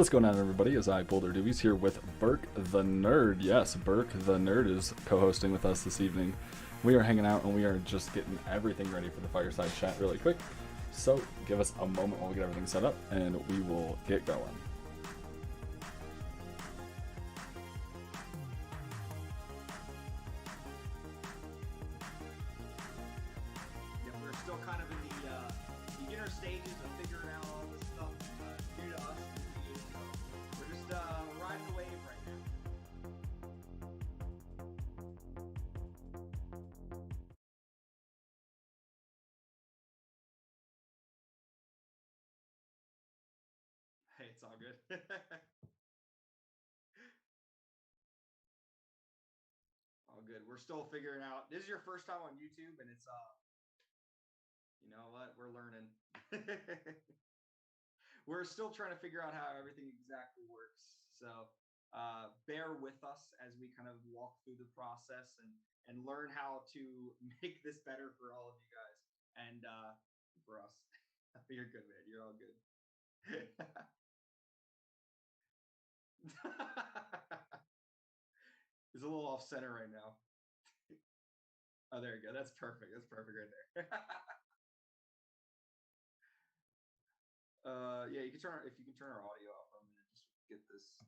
What is going on, everybody? As I, Boulder Doobies, here with Burke the Nerd. Yes, Burke the Nerd is co-hosting with us this evening. We are hanging out and we are just getting everything ready for the Fireside chat really quick. So give us a moment while we get everything set up and we will get going. Yeah, we're still kind of in the beginner stages of figuring out all this stuff new to us. So we're just riding the wave right now. Hey, it's all good. All good. We're still figuring out. This is your first time on YouTube, and it's you know what? We're learning. We're still trying to figure out how everything exactly works. So bear with us as we kind of walk through the process and learn how to make this better for all of you guys and for us. You're good, man. You're all good. It's a little off center right now. Oh, there you go. That's perfect. That's perfect right there. Yeah, you can turn if you can turn our audio off. I'm gonna just get this.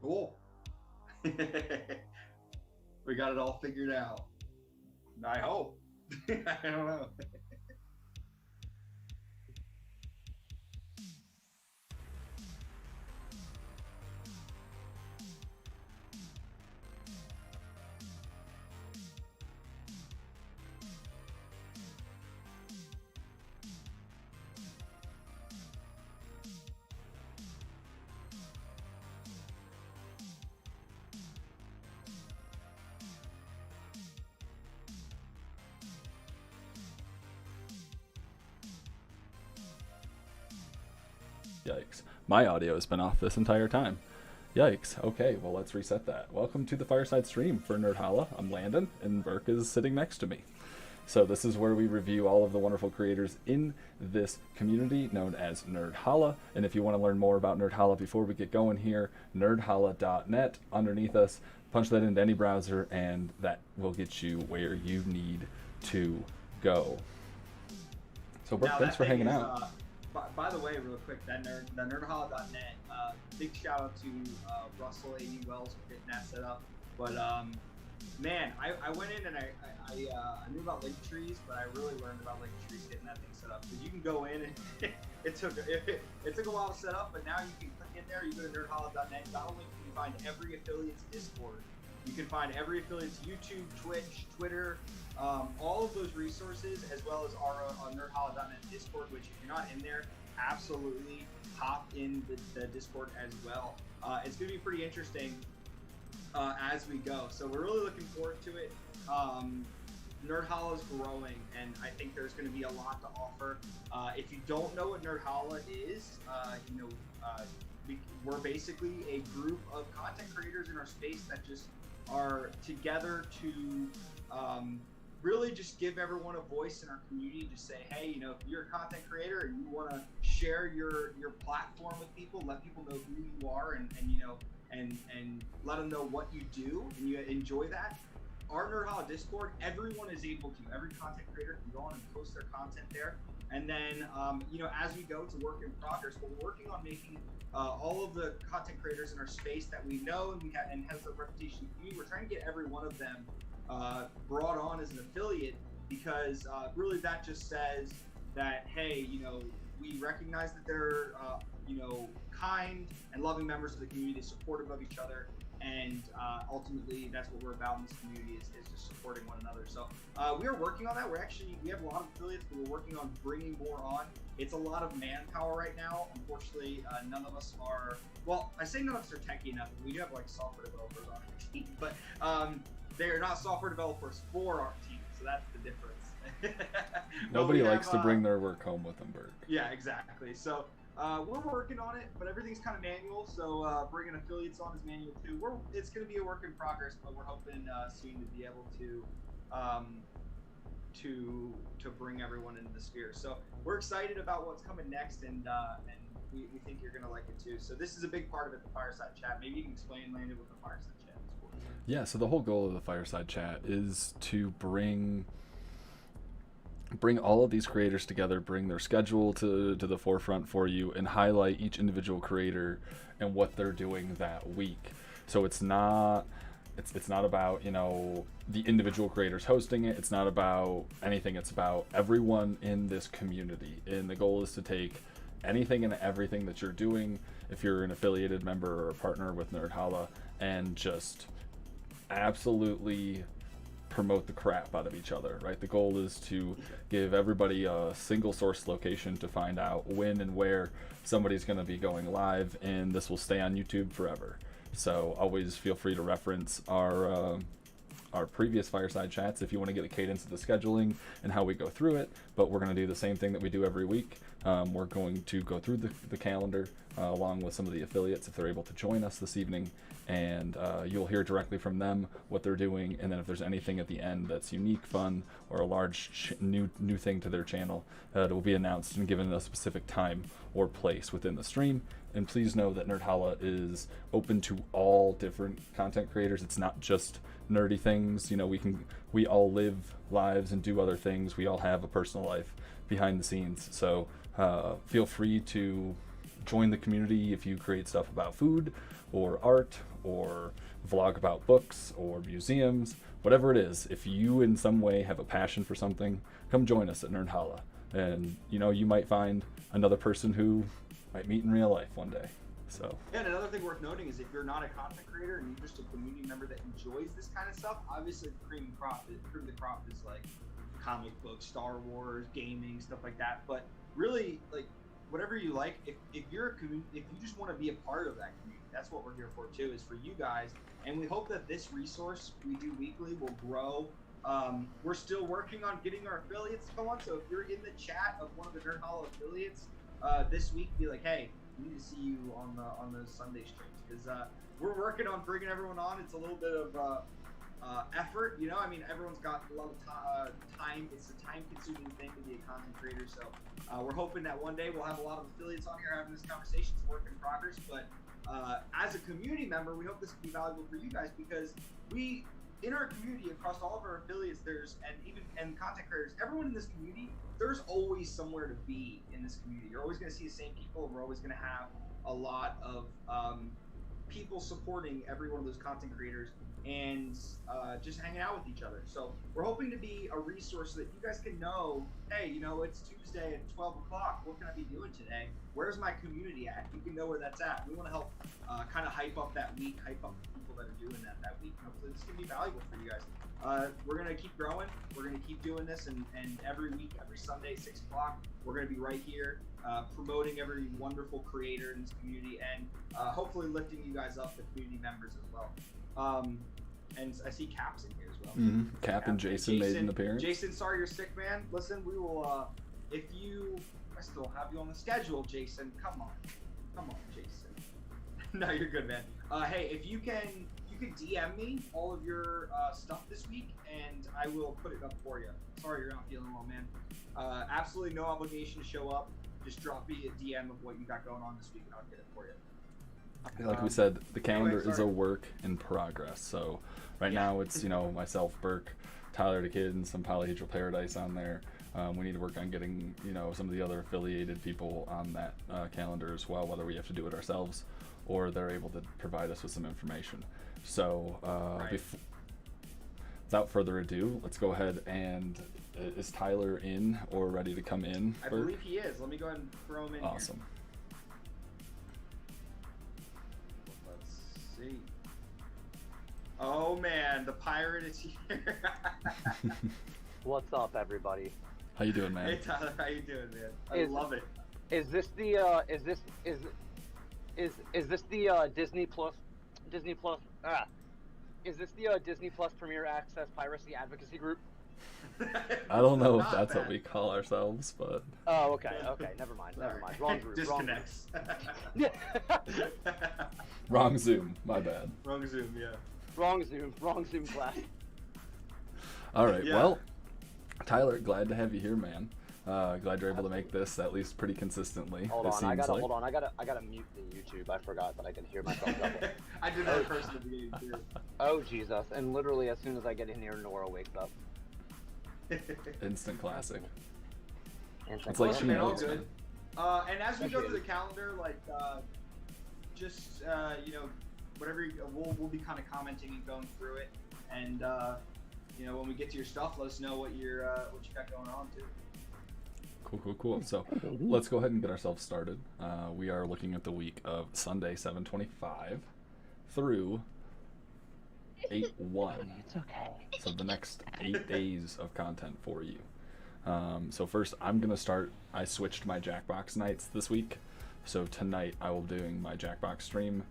Cool. We got it all figured out. I hope. I don't know. Yikes. My audio has been off this entire time. Yikes. Okay, well, let's reset that. Welcome to the Fireside stream for Nerdhalla. I'm Landon, and Burke is sitting next to me. So this is where we review all of the wonderful creators in this community known as Nerdhalla. And if you want to learn more about Nerdhalla before we get going here, nerdhalla.net underneath us. Punch that into any browser, and that will get you where you need to go. So Burke, thanks for hanging out. By the way, real quick, the nerdhalla.net, big shout out to Russell A.D. Wells for getting that set up. But man, I went in and I knew about link trees, but I really learned about link trees getting that thing set up. Because you can go in and it took a while to set up, but now you can click in there. You go to nerdhalla.net. Not only can you find every affiliate's Discord, you can find every affiliate's YouTube, Twitch, Twitter, all of those resources, as well as our nerdhalla.net Discord, which if you're not in there, absolutely hop in the Discord as well. It's going to be pretty interesting as we go. So we're really looking forward to it. Nerdhalla is growing, and I think there's going to be a lot to offer. If you don't know what Nerdhalla is, we're basically a group of content creators in our space that just are together to really just give everyone a voice in our community to say, hey, if you're a content creator and you want to share your platform with people, let people know who you are and let them know what you do and you enjoy that. Our Nerdhalla Discord, everyone is able to. Every content creator can go on and post their content there. And then, as we go, it's a work in progress, but we're working on making all of the content creators in our space that we know and has a reputation in the community. We're trying to get every one of them brought on as an affiliate, because really that just says that, hey, we recognize that they're kind and loving members of the community, supportive of each other, and ultimately that's what we're about in this community is just supporting one another. So we are working on that. We have a lot of affiliates, but we're working on bringing more on. It's a lot of manpower right now. Unfortunately, none of us are, well, I say none of us are techie enough. We do have like software developers on our team, but they're not software developers for our team, so that's the difference. Nobody likes to bring their work home with them, Burke. Yeah, exactly. So we're working on it, but everything's kind of manual, so bringing affiliates on is manual too. It's going to be a work in progress, but we're hoping soon to be able to bring everyone into the sphere. So we're excited about what's coming next, and we think you're going to like it too. So this is a big part of it, the Fireside Chat. Maybe you can explain, Landon, what the Fireside Chat is for. Yeah, so the whole goal of the Fireside Chat is to bring all of these creators together, bring their schedule to the forefront for you, and highlight each individual creator and what they're doing that week. So it's not about the individual creators hosting it. It's not about anything. It's about everyone in this community, and the goal is to take anything and everything that you're doing, if you're an affiliated member or a partner with Nerdhalla, and just absolutely promote the crap out of each other, right? The goal is to give everybody a single source location to find out when and where somebody's going to be going live, and this will stay on YouTube forever. So always feel free to reference our previous Fireside Chats if you want to get a cadence of the scheduling and how we go through it. But we're going to do the same thing that we do every week. We're going to go through the calendar along with some of the affiliates if they're able to join us this evening, and you'll hear directly from them what they're doing, and then if there's anything at the end that's unique, fun, or a large new thing to their channel, it will be announced and given a specific time or place within the stream. And please know that Nerdhalla is open to all different content creators. It's not just nerdy things. We all live lives and do other things. We all have a personal life behind the scenes. So feel free to join the community if you create stuff about food or art or vlog about books or museums, whatever it is. If you in some way have a passion for something, come join us at Nerdhalla. And, you know, you might find another person who might meet in real life one day. So. Yeah, and another thing worth noting is if you're not a content creator and you're just a community member that enjoys this kind of stuff, obviously the cream of the crop is like comic books, Star Wars, gaming, stuff like that. But really, like, whatever you like, if you're a community, if you just want to be a part of that community, that's what we're here for too, is for you guys. And we hope that this resource we do weekly will grow. We're still working on getting our affiliates going, so if you're in the chat of one of the Nerdhalla affiliates this week, be like, hey, we need to see you on those Sunday streams, because we're working on bringing everyone on. It's a little bit of effort, you know. I mean, everyone's got a lot of time. It's a time-consuming thing to be a content creator, so we're hoping that one day we'll have a lot of affiliates on here having this conversation. It's a work in progress, but as a community member, we hope this can be valuable for you guys, because we, in our community, across all of our affiliates, and content creators, everyone in this community, there's always somewhere to be in this community. You're always going to see the same people, and we're always going to have a lot of people supporting every one of those content creators and just hanging out with each other. So we're hoping to be a resource so that you guys can know, hey, you know, it's Tuesday at 12 o'clock. What can I be doing today? Where's my community at? You can know where that's at. We want to help kind of hype up that week, hype up the people that are doing that week. Hopefully this can be valuable for you guys. We're going to keep growing. We're going to keep doing this, and every week, every Sunday, 6 o'clock, we're going to be right here promoting every wonderful creator in this community, and hopefully lifting you guys up, the community members as well. And I see Cap's in here as well. Mm-hmm. Cap and Jason made an appearance. Jason, sorry you're sick, man. Listen, we will, I still have you on the schedule, Jason. Come on, Jason. No, you're good, man. Hey, if you can DM me all of your stuff this week, and I will put it up for you. Sorry you're not feeling well, man. Absolutely no obligation to show up. Just drop me a DM of what you got going on this week, and I'll get it for you. Like we said, the calendar is a work in progress. So right now it's, you know, myself, Burke, Tyler the Kid, and some Polyhedral Paradise on there. We need to work on getting, you know, some of the other affiliated people on that calendar as well, whether we have to do it ourselves or they're able to provide us with some information. So without further ado, let's go ahead and is Tyler in or ready to come in? I believe he is. Let me go ahead and throw him in. Awesome. Here. See. Oh man, the pirate is here. What's up, everybody? How you doing, man? Hey Tyler, how you doing, man? I love it. Is this the Disney Plus? Is this the Disney Plus Premier Access Piracy Advocacy Group? I don't know if that's what we call ourselves, but. Oh, okay. Never mind. Wrong group. Disconnects. Wrong Zoom. My bad. Wrong Zoom. Yeah. Wrong Zoom class. All right. Yeah. Well, Tyler, glad to have you here, man. Glad you're able to make this at least pretty consistently. Hold on. I gotta mute the YouTube. I forgot that I can hear myself double. I did that first in the beginning too. Oh Jesus! And literally, as soon as I get in here, Nora wakes up. Instant classic. It's like she knows, man. And as we go through the calendar, like, just you know, whatever we'll be kind of commenting and going through it, and you know, when we get to your stuff, let us know what you got going on too. Cool. So let's go ahead and get ourselves started. We are looking at the week of Sunday, 7/25 through 8/1. It's okay. So the next 8 days of content for you. So first, I'm gonna start. I switched my Jackbox nights this week. So tonight I will be doing my Jackbox stream,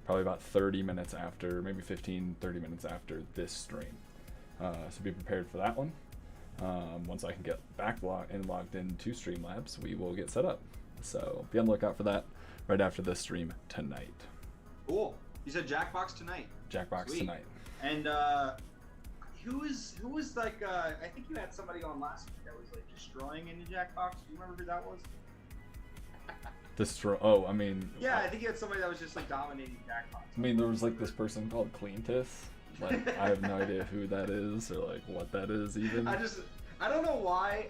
probably about 30 minutes after, maybe 15, 30 minutes after this stream. So be prepared for that one. Once I can get back logged into Streamlabs, we will get set up. So be on the lookout for that right after this stream tonight. Cool. You said Jackbox tonight. Jackbox Sweet. Tonight. And who was like I think you had somebody on last week that was like destroying any Jackbox. Do you remember who that was? I mean. Yeah, I think you had somebody that was just like dominating Jackbox. I mean, there was like this person called Cleantis. Like, I have no idea who that is or like what that is even. I don't know why,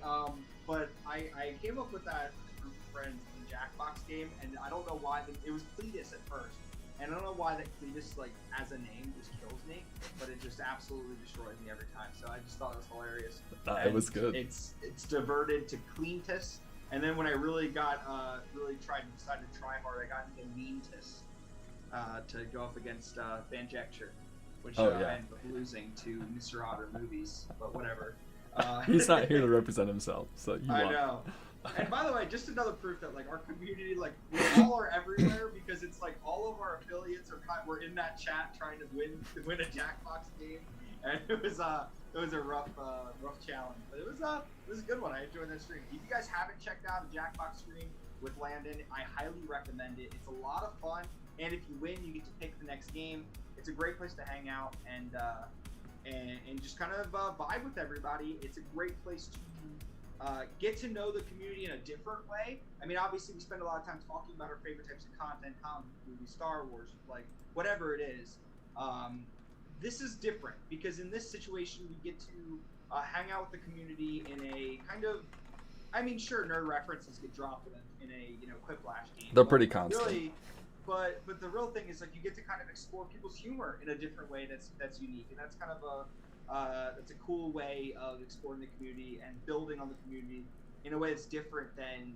but I came up with that group of friends in the Jackbox game, and I don't know why. It was Cletus at first, And I don't know why that Cletus, like, as a name, just kills me, but it just absolutely destroys me every time. So I just thought it was hilarious. It was good. It's diverted to Cleantus, and then when I really decided to try hard, I got into Meantus to go up against Banjecture, which I ended up losing to Mr. Otter Movies, but whatever. He's not here to represent himself, so you I won. know. And by the way, just another proof that like our community, like we all are everywhere, because it's like all of our affiliates we're in that chat trying to win a Jackbox game, and it was a rough challenge, but it was a good one. I enjoyed that stream. If you guys haven't checked out a Jackbox stream with Landon, I highly recommend it. It's a lot of fun, and if you win, you get to pick the next game. It's a great place to hang out and just kind of vibe with everybody. It's a great place to get to know the community in a different way. I mean, obviously, we spend a lot of time talking about our favorite types of content, comic movies, Star Wars, like whatever it is. This is different because in this situation, we get to hang out with the community in a kind of, I mean, sure, nerd references get dropped in a Quiplash game. They're pretty constant. Really, but the real thing is like you get to kind of explore people's humor in a different way that's unique, and that's kind of that's a cool way of exploring the community and building on the community in a way that's different than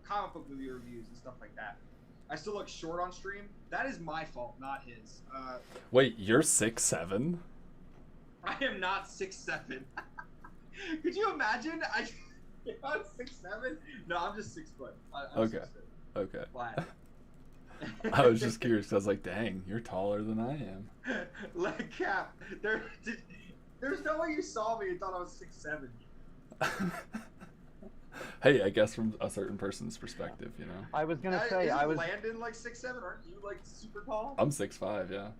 comic book movie reviews and stuff like that. I still look short on stream. That is my fault, not his. Wait, you're 6'7"? I am not 6'7". Could you imagine? I'm 6'7". No, I'm just 6 foot. I'm Okay. 6 foot. Okay. Flat. I was just curious. 'Cause I was like, dang, you're taller than I am. Leg cap. There's no way you saw me and thought I was 6'7". Hey, I guess from a certain person's perspective, I was gonna say Isn't Landon like 6'7"? Aren't you like super tall? I'm 6'5", yeah.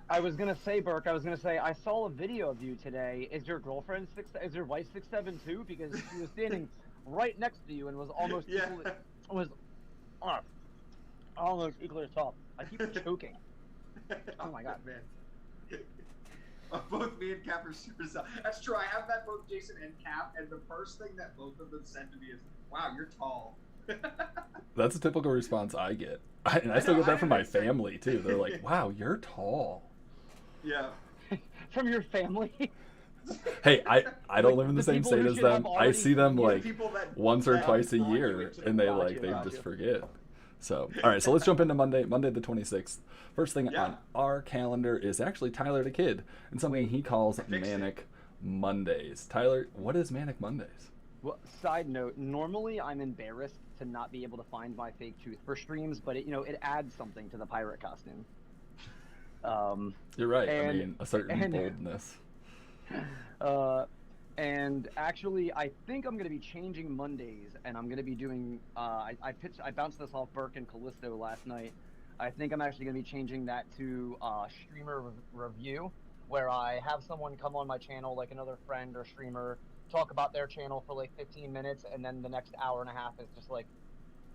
I was gonna say, Burke. I was gonna say I saw a video of you today. Is your girlfriend Is your wife 6'7" too? Because she was standing right next to you and was almost almost equally as tall. I keep choking. Oh my god, man. Both me and Cap are super tall. That's true. I have met both Jason and Cap, and the first thing that both of them said to me is, "Wow, you're tall." That's a typical response I get. And I still get that from my family, too. They're like, wow, you're tall. Yeah. From your family? Hey, I don't live in the same state as them. I see them like once or twice a year, and they just forget. So, all right, so let's jump into Monday the 26th. First thing on our calendar is actually Tyler the Kid, and something he calls Manic Mondays. Tyler, what is Manic Mondays? Well, side note, normally I'm embarrassed to not be able to find my fake tooth for streams, but it adds something to the pirate costume. You're right. I mean, a certain boldness. And actually, I think I'm going to be changing Mondays, and I'm going to be doing. I bounced this off Burke and Callisto last night. I think I'm actually going to be changing that to streamer review, where I have someone come on my channel, like another friend or streamer, talk about their channel for like 15 minutes, and then the next hour and a half is just like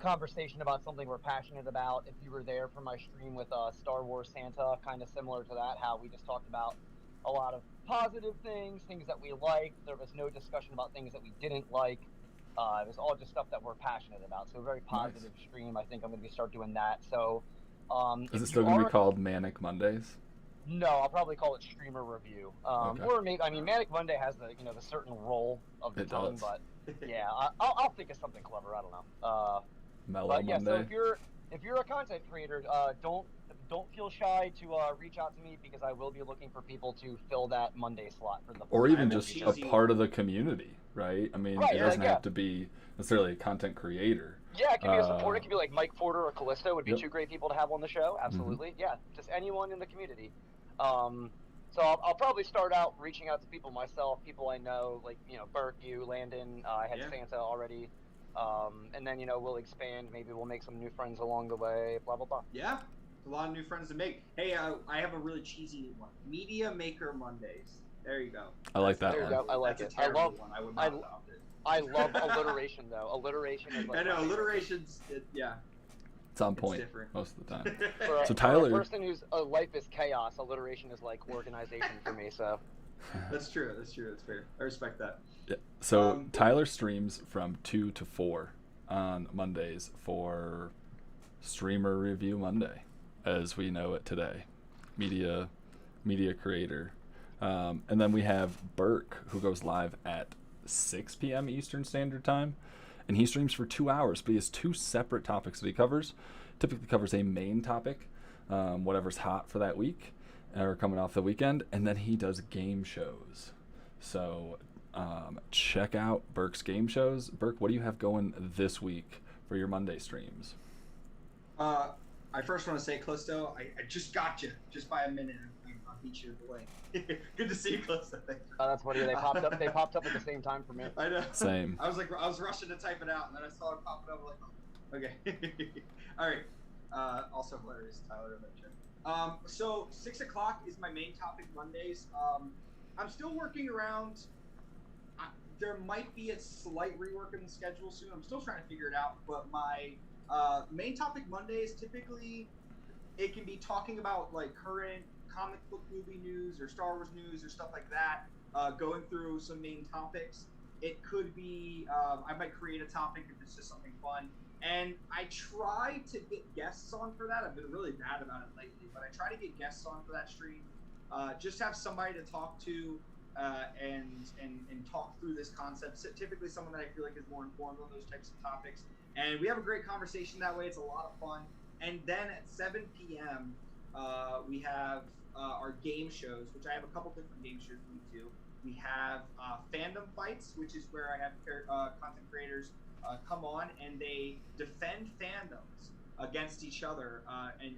conversation about something we're passionate about. If you were there for my stream with Star Wars Santa, kind of similar to that, how we just talked about a lot of positive things that we liked. There was no discussion about things that we didn't like. It was all just stuff that we're passionate about. So a very positive stream. I think I'm going to start doing that. So is it still going to be called Manic Mondays? No, I'll probably call it streamer review. Okay. Or maybe, I mean, Manic Monday has the the certain roll of the tongue, but yeah, I'll think of something clever. I don't know. Mellow but yeah, Monday. so if you're a content creator, don't feel shy to reach out to me, because I will be looking for people to fill that Monday slot for the. Or even just a part of the community, right? I mean, it doesn't have to be necessarily a content creator. Yeah, it could be a supporter. It could be like Mike Porter or Callisto would be two great people to have on the show. Absolutely, yeah, just anyone in the community. So I'll probably start out reaching out to people myself, people I know, like Burke, you, Landon. I had Santa already. And then we'll expand. Maybe we'll make some new friends along the way. Blah blah blah. Yeah, a lot of new friends to make. Hey, I have a really cheesy one. Media Maker Mondays. There you go. I like that one. There you go. I like it. I love one. I would not adopt it. I love alliteration though. Alliteration is like. I know alliteration's yeah. It's on point most of the time. So Tyler, for a person whose life is chaos, alliteration is like organization for me. So. That's true. That's fair. I respect that. Yeah. So Tyler streams from 2 to 4 on Mondays for Streamer Review Monday. as we know it today, media creator. And then we have Burke, who goes live at 6 p.m. Eastern Standard Time, and he streams for 2 hours, but he has 2 separate topics that he covers. Typically covers a main topic, whatever's hot for that week or coming off the weekend, and then he does game shows. So check out Burke's game shows. Burke, what do you have going this week for your Monday streams? I first want to say, Callisto, I just got you just by a minute. I'll beat you away. Good to see you, Callisto. Oh, that's funny. They popped up. They popped up at the same time for me. I know. Same. I was rushing to type it out, and then I saw it pop up. Like, oh, okay. All right. Also hilarious, Tyler. So 6 o'clock is my main topic Mondays. I'm still working around. There might be a slight rework in the schedule soon. I'm still trying to figure it out. But my main topic Mondays, typically, it can be talking about like current comic book movie news or Star Wars news or stuff like that. Going through some main topics. It could be I might create a topic if it's just something fun. And I try to get guests on for that. I've been really bad about it lately, but I try to get guests on for that stream. Just have somebody to talk to and talk through this concept. So typically someone that I feel like is more informed on those types of topics. And we have a great conversation that way. It's a lot of fun. And then at 7 p.m., we have our game shows, which I have a couple different game shows we do. We have fandom fights, which is where I have content creators come on and they defend fandoms against each other, and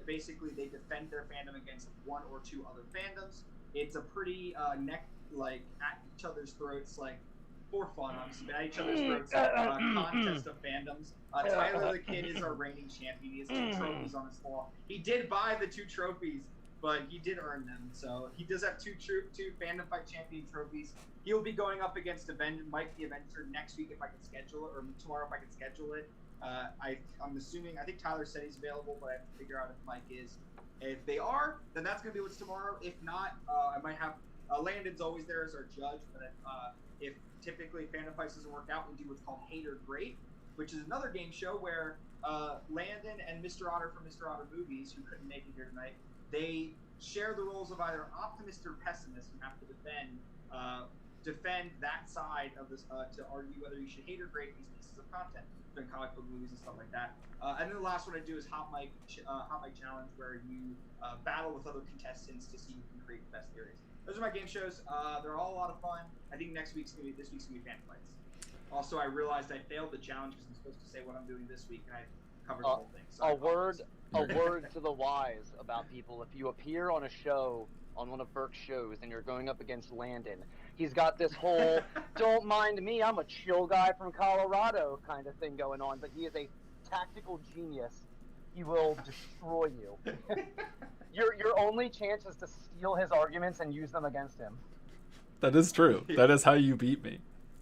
basically they defend their fandom against 1 or 2 other fandoms. It's a pretty neck like at each other's throats, like for fun, obviously, but at each other's throats contest of fandoms. Tyler the Kid is our reigning champion. He has 2 trophies on his wall. He did buy the 2 trophies, but he did earn them. So he does have 2 Fandom Fight Champion trophies. He'll be going up against Mike the Avenger next week if I can schedule it, or tomorrow if I can schedule it. I'm assuming, I think Tyler said he's available, but I have to figure out if Mike is. If they are, then that's going to be what's tomorrow. If not, I might have, Landon's always there as our judge, but if typically Fandom Fights doesn't work out, we do what's called Hate or Great, which is another game show where Landon and Mr. Otter from Mr. Otter Movies, who couldn't make it here tonight, they share the roles of either optimist or pessimist and have to defend that side of this to argue whether you should hate or grade these pieces of content, doing comic book movies and stuff like that. And then the last one I do is Hot Mic Challenge, where you battle with other contestants to see who can create the best theories. Those are my game shows. They're all a lot of fun. I think this week's gonna be Fan Fights. Also, I realized I failed the challenge because I'm supposed to say what I'm doing this week, and I covered the whole thing. So a word to the wise about people: if you appear on a show, on one of Burke's shows, and you're going up against Landon, he's got this whole "don't mind me, I'm a chill guy from Colorado" kind of thing going on, but he is a tactical genius. He will destroy you. Your only chance is to steal his arguments and use them against him. That is true. That is how you beat me.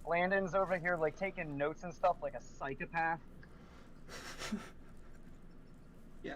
Landon's over here like taking notes and stuff like a psychopath. Yeah.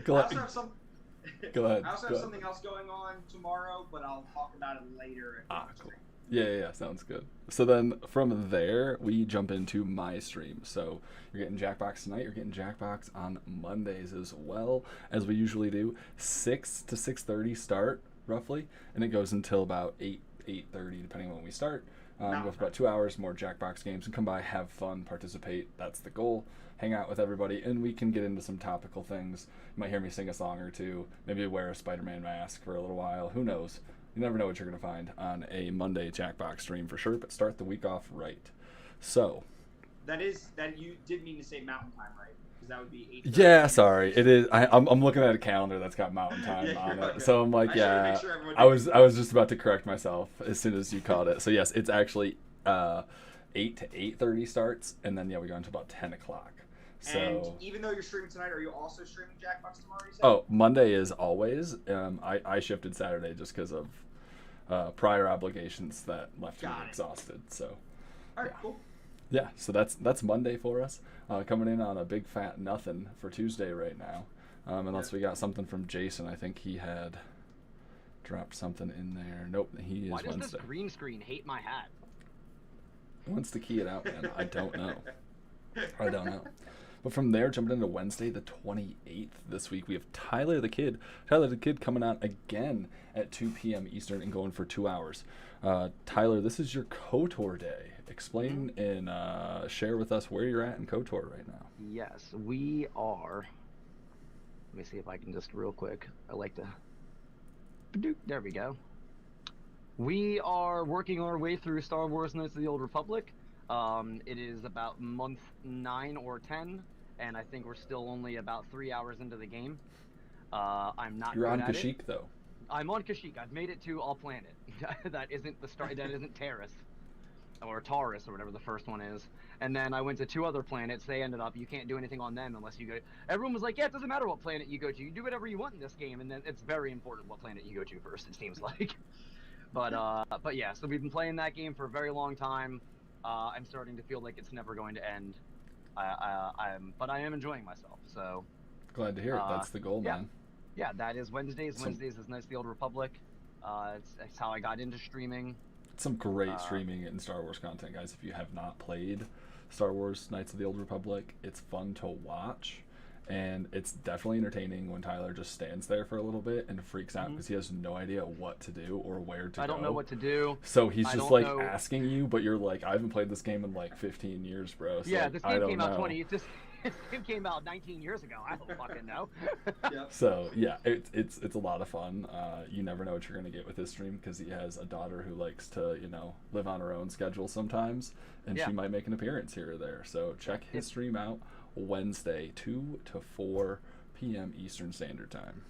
Go I also have ahead. I also have something else going on tomorrow, but I'll talk about it later. Cool. Yeah, sounds good. So then from there, we jump into my stream. So you're getting Jackbox tonight. You're getting Jackbox on Mondays as well, as we usually do. 6 to 6:30 start, roughly, and it goes until about 8:30, depending on when we start. Go for about 2 hours, more Jackbox games, and come by, have fun, participate. That's the goal. Hang out with everybody, and we can get into some topical things. You might hear me sing a song or two, maybe wear a Spider-Man mask for a little while. Who knows? You never know what you're going to find on a Monday Jackbox stream for sure, but start the week off right. So. That you did mean to say Mountain Time, right? Because that would be 8:30. Yeah, sorry. It is. I'm looking at a calendar that's got Mountain Time on it. Okay. So I'm like, I was just about to correct myself as soon as you caught it. So yes, it's actually 8 to 8:30 starts, and then we go until about 10 o'clock. So, and even though you're streaming tonight, are you also streaming Jackbox tomorrow? You said? Oh, Monday is always. I shifted Saturday just because of prior obligations that left me exhausted. So, all right, cool. Yeah, so that's Monday for us. Coming in on a big fat nothing for Tuesday right now. Unless we got something from Jason. I think he had dropped something in there. Nope, he is Wednesday. Why does this green screen hate my hat? He wants to key it out, man. I don't know. But from there, jumping into Wednesday, the 28th this week, we have Tyler the Kid. Tyler the Kid coming out again at 2 p.m. Eastern and going for 2 hours. Tyler, this is your KOTOR day. Explain and share with us where you're at in KOTOR right now. Yes, we are. Let me see if I can just real quick. I like to. There we go. We are working our way through Star Wars Knights of the Old Republic. It is about month 9 or 10, and I think we're still only about 3 hours into the game. I'm not. You're good on at Kashyyyk, it. though. I'm on Kashyyyk. I've made it to a planet that isn't the star. That isn't Terrace or Taurus or whatever the first one is. And then I went to 2 other planets. They ended up, you can't do anything on them unless you go. Everyone was like, yeah, it doesn't matter what planet you go to. You do whatever you want in this game, and then it's very important what planet you go to first. It seems like. But yeah, so we've been playing that game for a very long time. I'm starting to feel like it's never going to end. But I am enjoying myself. So Glad to hear it. That's the goal, yeah. man. Yeah, that is Wednesdays. Wednesdays is Knights of the Old Republic. It's how I got into streaming. Some great streaming and Star Wars content, guys. If you have not played Star Wars Knights of the Old Republic, it's fun to watch, and it's definitely entertaining when Tyler just stands there for a little bit and freaks out because he has no idea what to do or where to go. I don't know what to do. So he's just like asking you, but you're like, I haven't played this game in like 15 years, bro. So yeah, like, this game came out 20. This game came out 19 years ago. I don't fucking know. Yep. So yeah, it's a lot of fun. You never know what you're gonna get with his stream because he has a daughter who likes to live on her own schedule sometimes, and she might make an appearance here or there. So check his stream out Wednesday 2 to 4 p.m. Eastern Standard Time.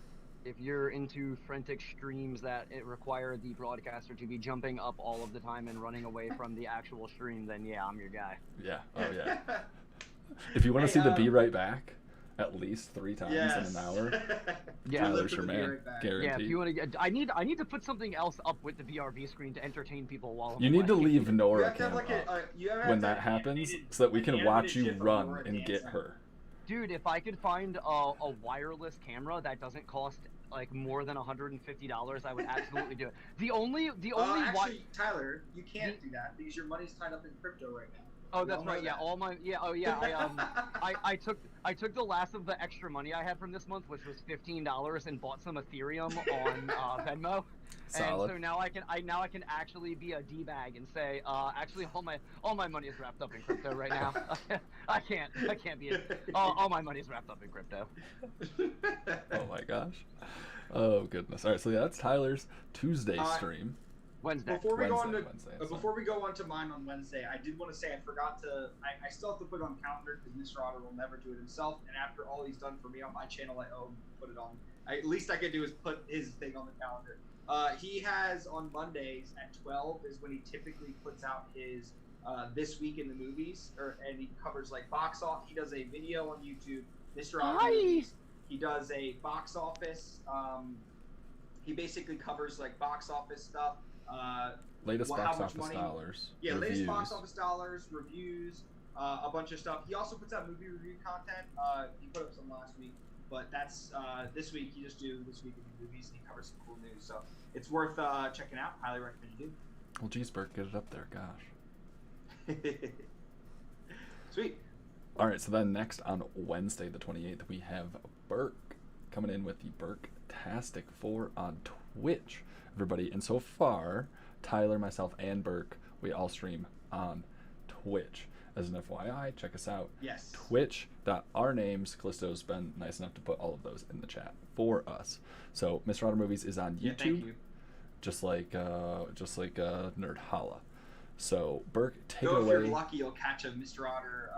If you're into frantic streams that it require the broadcaster to be jumping up all of the time and running away from the actual stream, then yeah, I'm your guy. Yeah. Oh yeah. If you want to see the Be Right Back at least 3 times in an hour, Tyler's your man. Guaranteed. Yeah, if you want to get, I need to put something else up with the VRV screen to entertain people while I'm You need to away. leave Nora You have to have Cam like up when that happens so that we can watch you run and get her. Dude, if I could find a wireless camera that doesn't cost like more than $150, I would absolutely do it. The only actually, Tyler, you can't do that because your money's tied up in crypto right now. Oh, that's right. Yeah, all my I took the last of the extra money I had from this month, which was $15, and bought some Ethereum on Venmo. Solid. And so now I can actually be a d-bag and say, actually all my money is wrapped up in crypto right now. I can't be all my money is wrapped up in crypto. Oh my gosh. Oh goodness. All right, so yeah, that's Tyler's Tuesday stream. Wednesday. Before we go on to mine on Wednesday, I did want to say I forgot to. I still have to put it on calendar because Mr. Otter will never do it himself. And after all he's done for me on my channel, I owe him to put it on. At least I could do is put his thing on the calendar. He has on Mondays at 12 is when he typically puts out his this week in the movies, and he covers like box office. He does a video on YouTube. Mr. Otter movies. He does a box office. He basically covers like box office stuff. Latest box office dollars. Yeah, reviews. Latest box office dollars, reviews, a bunch of stuff. He also puts out movie review content. He put up some last week, but that's this week. He just do this week in the movies, and he covers some cool news. So it's worth checking out. Highly recommend you do. Well, geez, Burke, get it up there, gosh. Sweet. All right, so then next on Wednesday, the 28th, we have Burke coming in with the Burke-tastic 4 on Twitch. Everybody, and so far, Tyler, myself, and Burke, we all stream on Twitch. As an FYI, check us out. Yes. Twitch.our names. Callisto's been nice enough to put all of those in the chat for us. So, Mr. Otter Movies is on YouTube, yeah, thank you. just like Nerdhalla. So, Burke, take Go it away. If you're lucky, you'll catch a Mr. Otter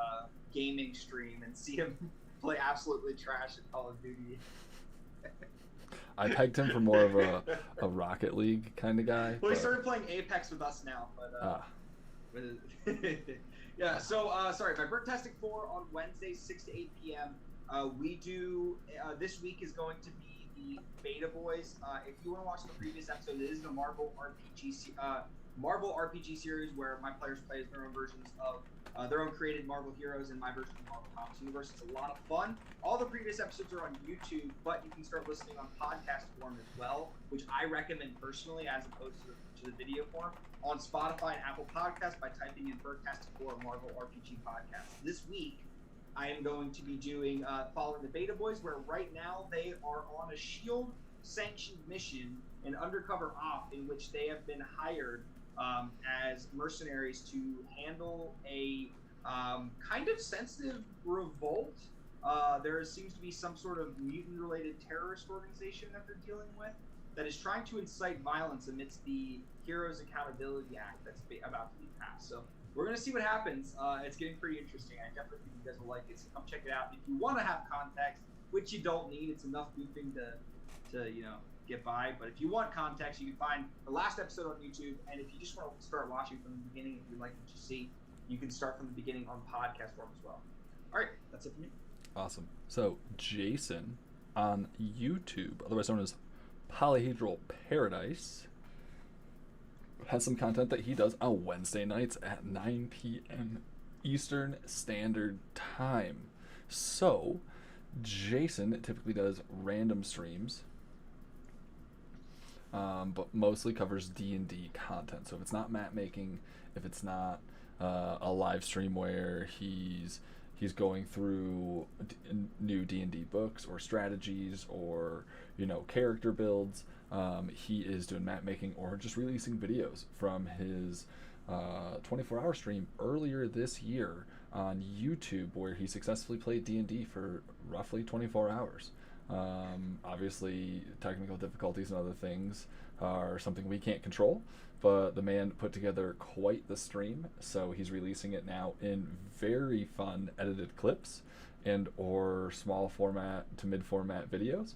gaming stream and see him play absolutely trash at Call of Duty. I pegged him for more of a Rocket League kind of guy. Well, he started playing Apex with us now, but yeah. So sorry, my Burktastic 4 on Wednesdays, 6 to 8 p.m. We do this week is going to be the Beta Boys. If you want to watch the previous episode, it is the Marvel RPG series where my players play as their own versions of their own created Marvel heroes and my version of the Marvel Comics universe. It's a lot of fun. All the previous episodes are on YouTube, but you can start listening on podcast form as well, which I recommend personally as opposed to the video form, on Spotify and Apple Podcasts by typing in Burktastic 4 Marvel RPG Podcast. This week, I am going to be doing following the Beta Boys, where right now they are on a Shield sanctioned mission, an undercover op in which they have been hired as mercenaries to handle a kind of sensitive revolt. There seems to be some sort of mutant-related terrorist organization that they're dealing with that is trying to incite violence amidst the Heroes Accountability Act that's about to be passed. So we're going to see what happens. It's getting pretty interesting. I definitely think you guys will like it, so come check it out. If you want to have context, which you don't need, it's enough goofing to get by. But if you want context, you can find the last episode on YouTube. And if you just want to start watching from the beginning, if you like what you see, you can start from the beginning on podcast form as well. All right, that's it for me. Awesome. So Jason on YouTube, otherwise known as Polyhedral Paradise, has some content that he does on Wednesday nights at 9 p.m. Eastern Standard Time. So Jason typically does random streams, but mostly covers D&D content. So if it's not map making, if it's not a live stream where he's going through new D&D books or strategies or character builds, he is doing map making or just releasing videos from his 24-hour stream earlier this year on YouTube, where he successfully played D&D for roughly 24 hours. Obviously, technical difficulties and other things are something we can't control, but the man put together quite the stream, so he's releasing it now in very fun edited clips and or small format to mid format videos.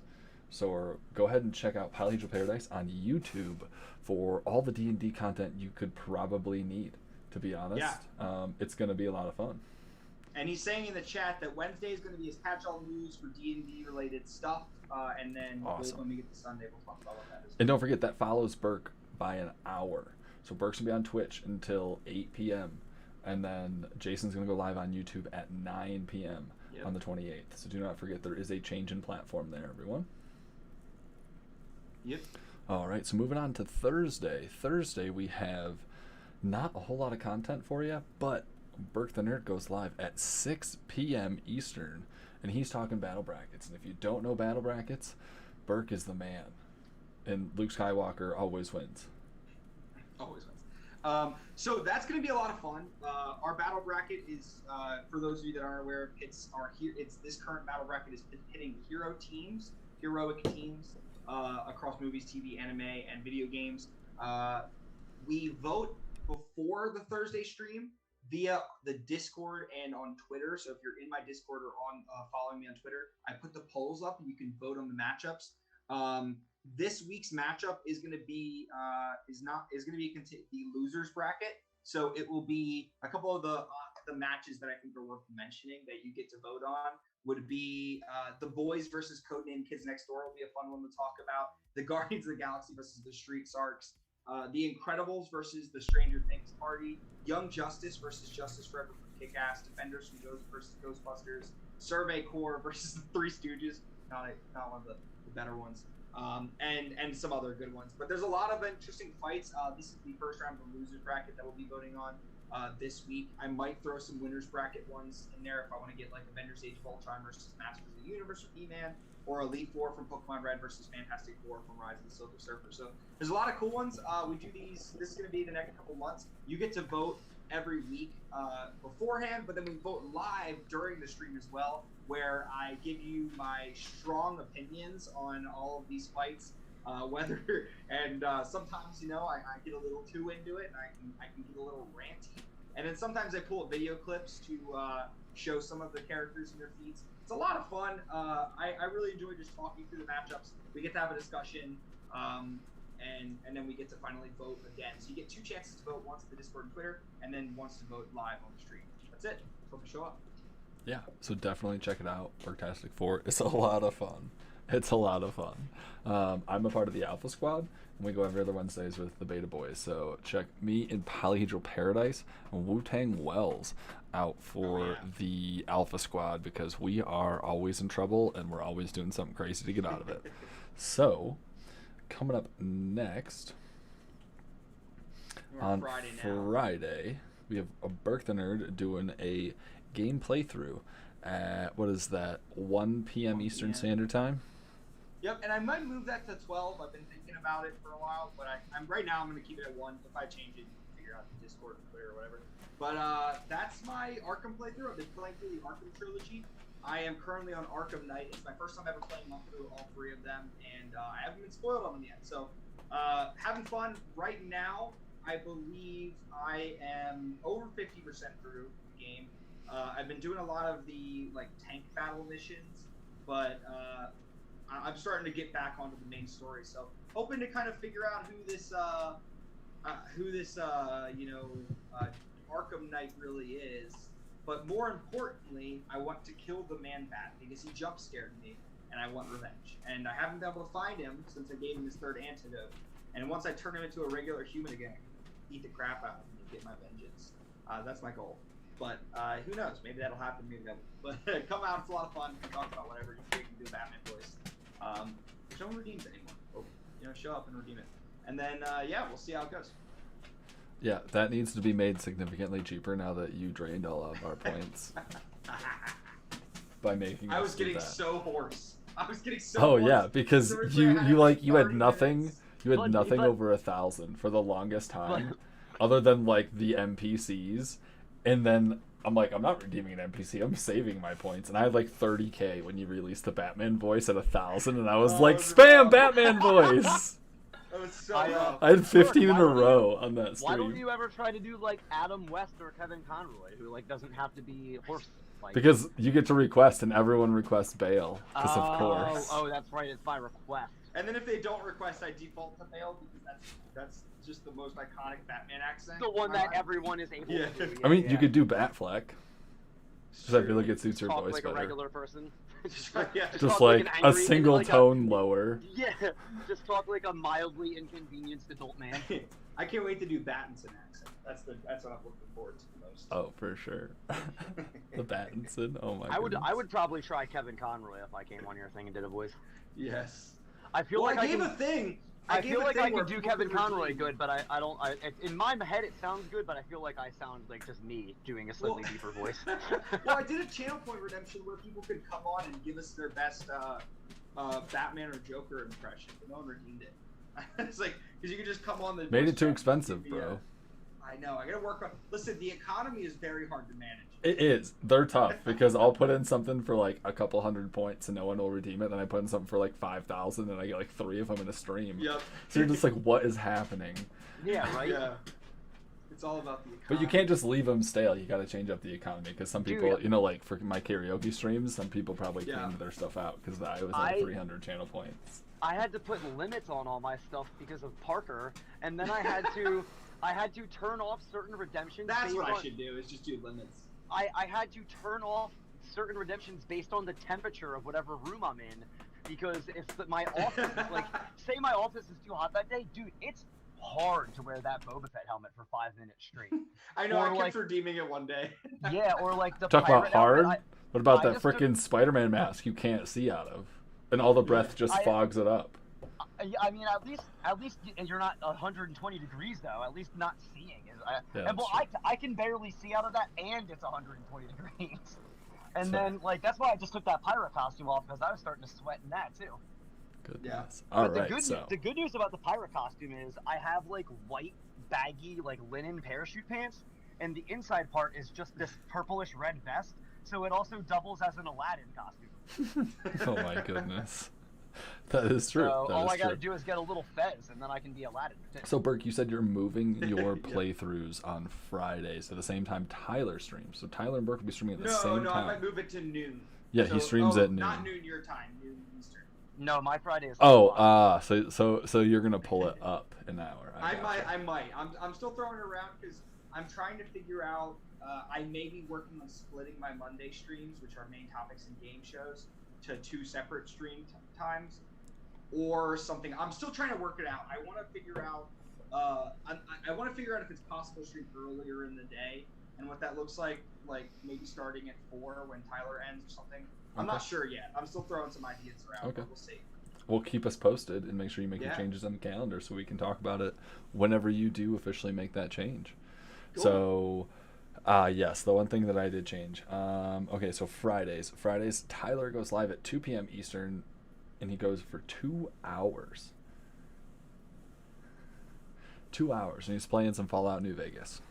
So go ahead and check out Polyhedral Paradise on YouTube for all the D&D content you could probably need, to be honest. Yeah. It's going to be a lot of fun. And he's saying in the chat that Wednesday is going to be his catch-all news for D&D related stuff, and then Awesome. when we get to Sunday, we'll talk about what that is. And don't forget, that follows Burke by an hour. So Burke's going to be on Twitch until 8 p.m. And then Jason's going to go live on YouTube at 9 p.m. on the 28th. So do not forget, there is a change in platform there, everyone. Yep. All right, so moving on to Thursday. Thursday, we have not a whole lot of content for you, but Burke the Nerd goes live at 6 p.m. Eastern, and he's talking battle brackets. And if you don't know battle brackets, Burke is the man. And Luke Skywalker always wins. Always wins. So that's going to be a lot of fun. Our battle bracket is, for those of you that aren't aware, it's this current battle bracket is pitting heroic teams across movies, TV, anime, and video games. We vote before the Thursday stream via the Discord and on Twitter. So if you're in my Discord or on following me on Twitter, I put the polls up and you can vote on the matchups. This week's matchup is going to be the losers bracket. So it will be a couple of the matches that I think are worth mentioning that you get to vote on. Would be the Boys versus Codename Kids Next Door will be a fun one to talk about. The Guardians of the Galaxy versus the Street Sarks. The Incredibles versus the Stranger Things Party. Young Justice versus Justice Forever for Kick-Ass. Defenders from Ghost versus Ghostbusters. Survey Corps versus the Three Stooges. Not one of the better ones. And some other good ones. But there's a lot of interesting fights. This is the first round of the losers bracket that we'll be voting on this week. I might throw some winners bracket ones in there if I want to get like Avengers Age of Ultron versus Masters of the Universe from He-Man, or Elite Four from Pokemon Red versus Fantastic Four from Rise of the Silver Surfer. So there's a lot of cool ones. We do these. This is going to be the next couple months. You get to vote every week beforehand, but then we vote live during the stream as well, where I give you my strong opinions on all of these fights. Sometimes I get a little too into it, and I can get a little ranty. And then sometimes I pull up video clips to show some of the characters in their feeds. It's a lot of fun. I really enjoy just talking through the matchups. We get to have a discussion, and then we get to finally vote again. So you get two chances to vote, once to the Discord and Twitter, and then once to vote live on the stream. That's it. Hope you show up. Yeah, so definitely check it out. Worktastic 4. It's a lot of fun. It's a lot of fun. I'm a part of the Alpha Squad, and we go every other Wednesdays with the Beta Boys. So check me in Polyhedral Paradise and Wu-Tang Wells out for the Alpha Squad, because we are always in trouble and we're always doing something crazy to get out of it. So coming up next on Friday, we have a Burke the Nerd doing a game playthrough at, what is that, 1 p.m. 1 Eastern p.m. Standard Time? Yep, and I might move that to 12. I've been thinking about it for a while, but I'm right now I'm going to keep it at 1. If I change it, you can figure out the Discord and Twitter or whatever. But that's my Arkham playthrough. I've been playing through the Arkham trilogy. I am currently on Arkham Knight. It's my first time ever playing through all 3 of them, and I haven't been spoiled on them yet. So having fun. Right now, I believe I am over 50% through the game. I've been doing a lot of the like tank battle missions, but I'm starting to get back onto the main story. So hoping to kind of figure out who this Arkham Knight really is. But more importantly, I want to kill the Man-Bat because he jump scared me, and I want revenge. And I haven't been able to find him since I gave him his 3rd antidote. And once I turn him into a regular human again, I can eat the crap out of him and get my vengeance. That's my goal. But who knows? Maybe that'll happen. Maybe that won't. But come out. It's a lot of fun. You can talk about whatever. You can do a Batman voice. Which no one redeems anymore. Oh, show up and redeem it. And then, we'll see how it goes. Yeah, that needs to be made significantly cheaper now that you drained all of our points by making. I was getting so hoarse. I was getting so. Oh hoarse. Yeah, because you had nothing. Minutes. You had nothing over 1,000 for the longest time, other than like the NPCs, and then I'm like, I'm not redeeming an NPC. I'm saving my points, and I had like 30k when you released the Batman voice at 1,000, and I was like, spam Batman voice. That was so rough. I had 15 in a row on that stream. Why don't you ever try to do like Adam West or Kevin Conroy, who like doesn't have to be horse? Like... Because you get to request, and everyone requests Bale. Because of course. Oh, that's right. It's by request. And then if they don't request, I default to Bale because that's just the most iconic Batman accent. The one that everyone is able to do. I mean, you could do Batfleck. Because I feel like it suits your talk voice like better. A regular person. just like a single tone lower. Yeah, just talk like a mildly inconvenienced adult man. I can't wait to do Battinson accent. That's what I'm looking forward to the most. Oh, for sure. The Battinson. Oh my. I would probably try Kevin Conroy if I came on your thing and did a voice. Yes. I feel like I gave a thing. I feel like I could do Kevin Conroy good, but I don't. In my head, it sounds good, but I feel like I sound like just me doing a slightly deeper voice. Well, I did a channel point redemption where people could come on and give us their best Batman or Joker impression, but no one redeemed it. It's like because you could just come on the. Made it too expensive, bro. I know. I gotta work on. Listen, the economy is very hard to manage. It is. They're tough because I'll put in something for like a couple hundred points and no one will redeem it. Then I put in something for like 5,000 and I get like 3 of them in a stream. Yep. So you're just like, what is happening? Yeah, right. Yeah. It's all about the economy. But you can't just leave them stale. You got to change up the economy because some people, like for my karaoke streams, some people probably cleaned their stuff out because I was at 300 channel points. I had to put limits on all my stuff because of Parker, and then I had to. I had to turn off certain redemptions. That's what I should do, is just do limits. I had to turn off certain redemptions based on the temperature of whatever room I'm in, because if my office is like, say my office is too hot that day, dude, it's hard to wear that Boba Fett helmet for 5 minutes straight. I know, I kept redeeming it one day. Yeah, or like the Talk about hard? What about that frickin' Spider-Man mask you can't see out of? And all the breath just fogs it up. I mean, at least you're not 120 degrees though. At least not seeing is. I can barely see out of that, and it's 120 degrees. And then that's why I just took that pirate costume off because I was starting to sweat in that too. Goodness. Yeah. All right. The good news about the pirate costume is I have like white baggy like linen parachute pants, and the inside part is just this purplish red vest. So it also doubles as an Aladdin costume. Oh my goodness. That is true. So all I gotta do is get a little fez, and then I can be Aladdin. So Burke, you said you're moving your playthroughs on Fridays at the same time Tyler streams. So Tyler and Burke will be streaming at the same time. No, I might move it to noon. Yeah, he streams at noon. Not noon your time, noon Eastern. No, my Friday is. So you're gonna pull it up an hour. I might. I'm still throwing it around because I'm trying to figure out. I may be working on splitting my Monday streams, which are main topics and game shows, to 2 separate stream times, or something. I'm still trying to work it out. I want to figure out. I want to figure out if it's possible to stream earlier in the day and what that looks like. Like maybe starting at 4 when Tyler ends or something. I'm not sure yet. I'm still throwing some ideas around. Okay. But we'll see. Well, keep us posted and make sure you make your changes on the calendar so we can talk about it whenever you do officially make that change. Cool. So, Yes, the one thing that I did change. Okay, so Fridays. Tyler goes live at 2 p.m. Eastern, and he goes for 2 hours. 2 hours, and he's playing some Fallout New Vegas.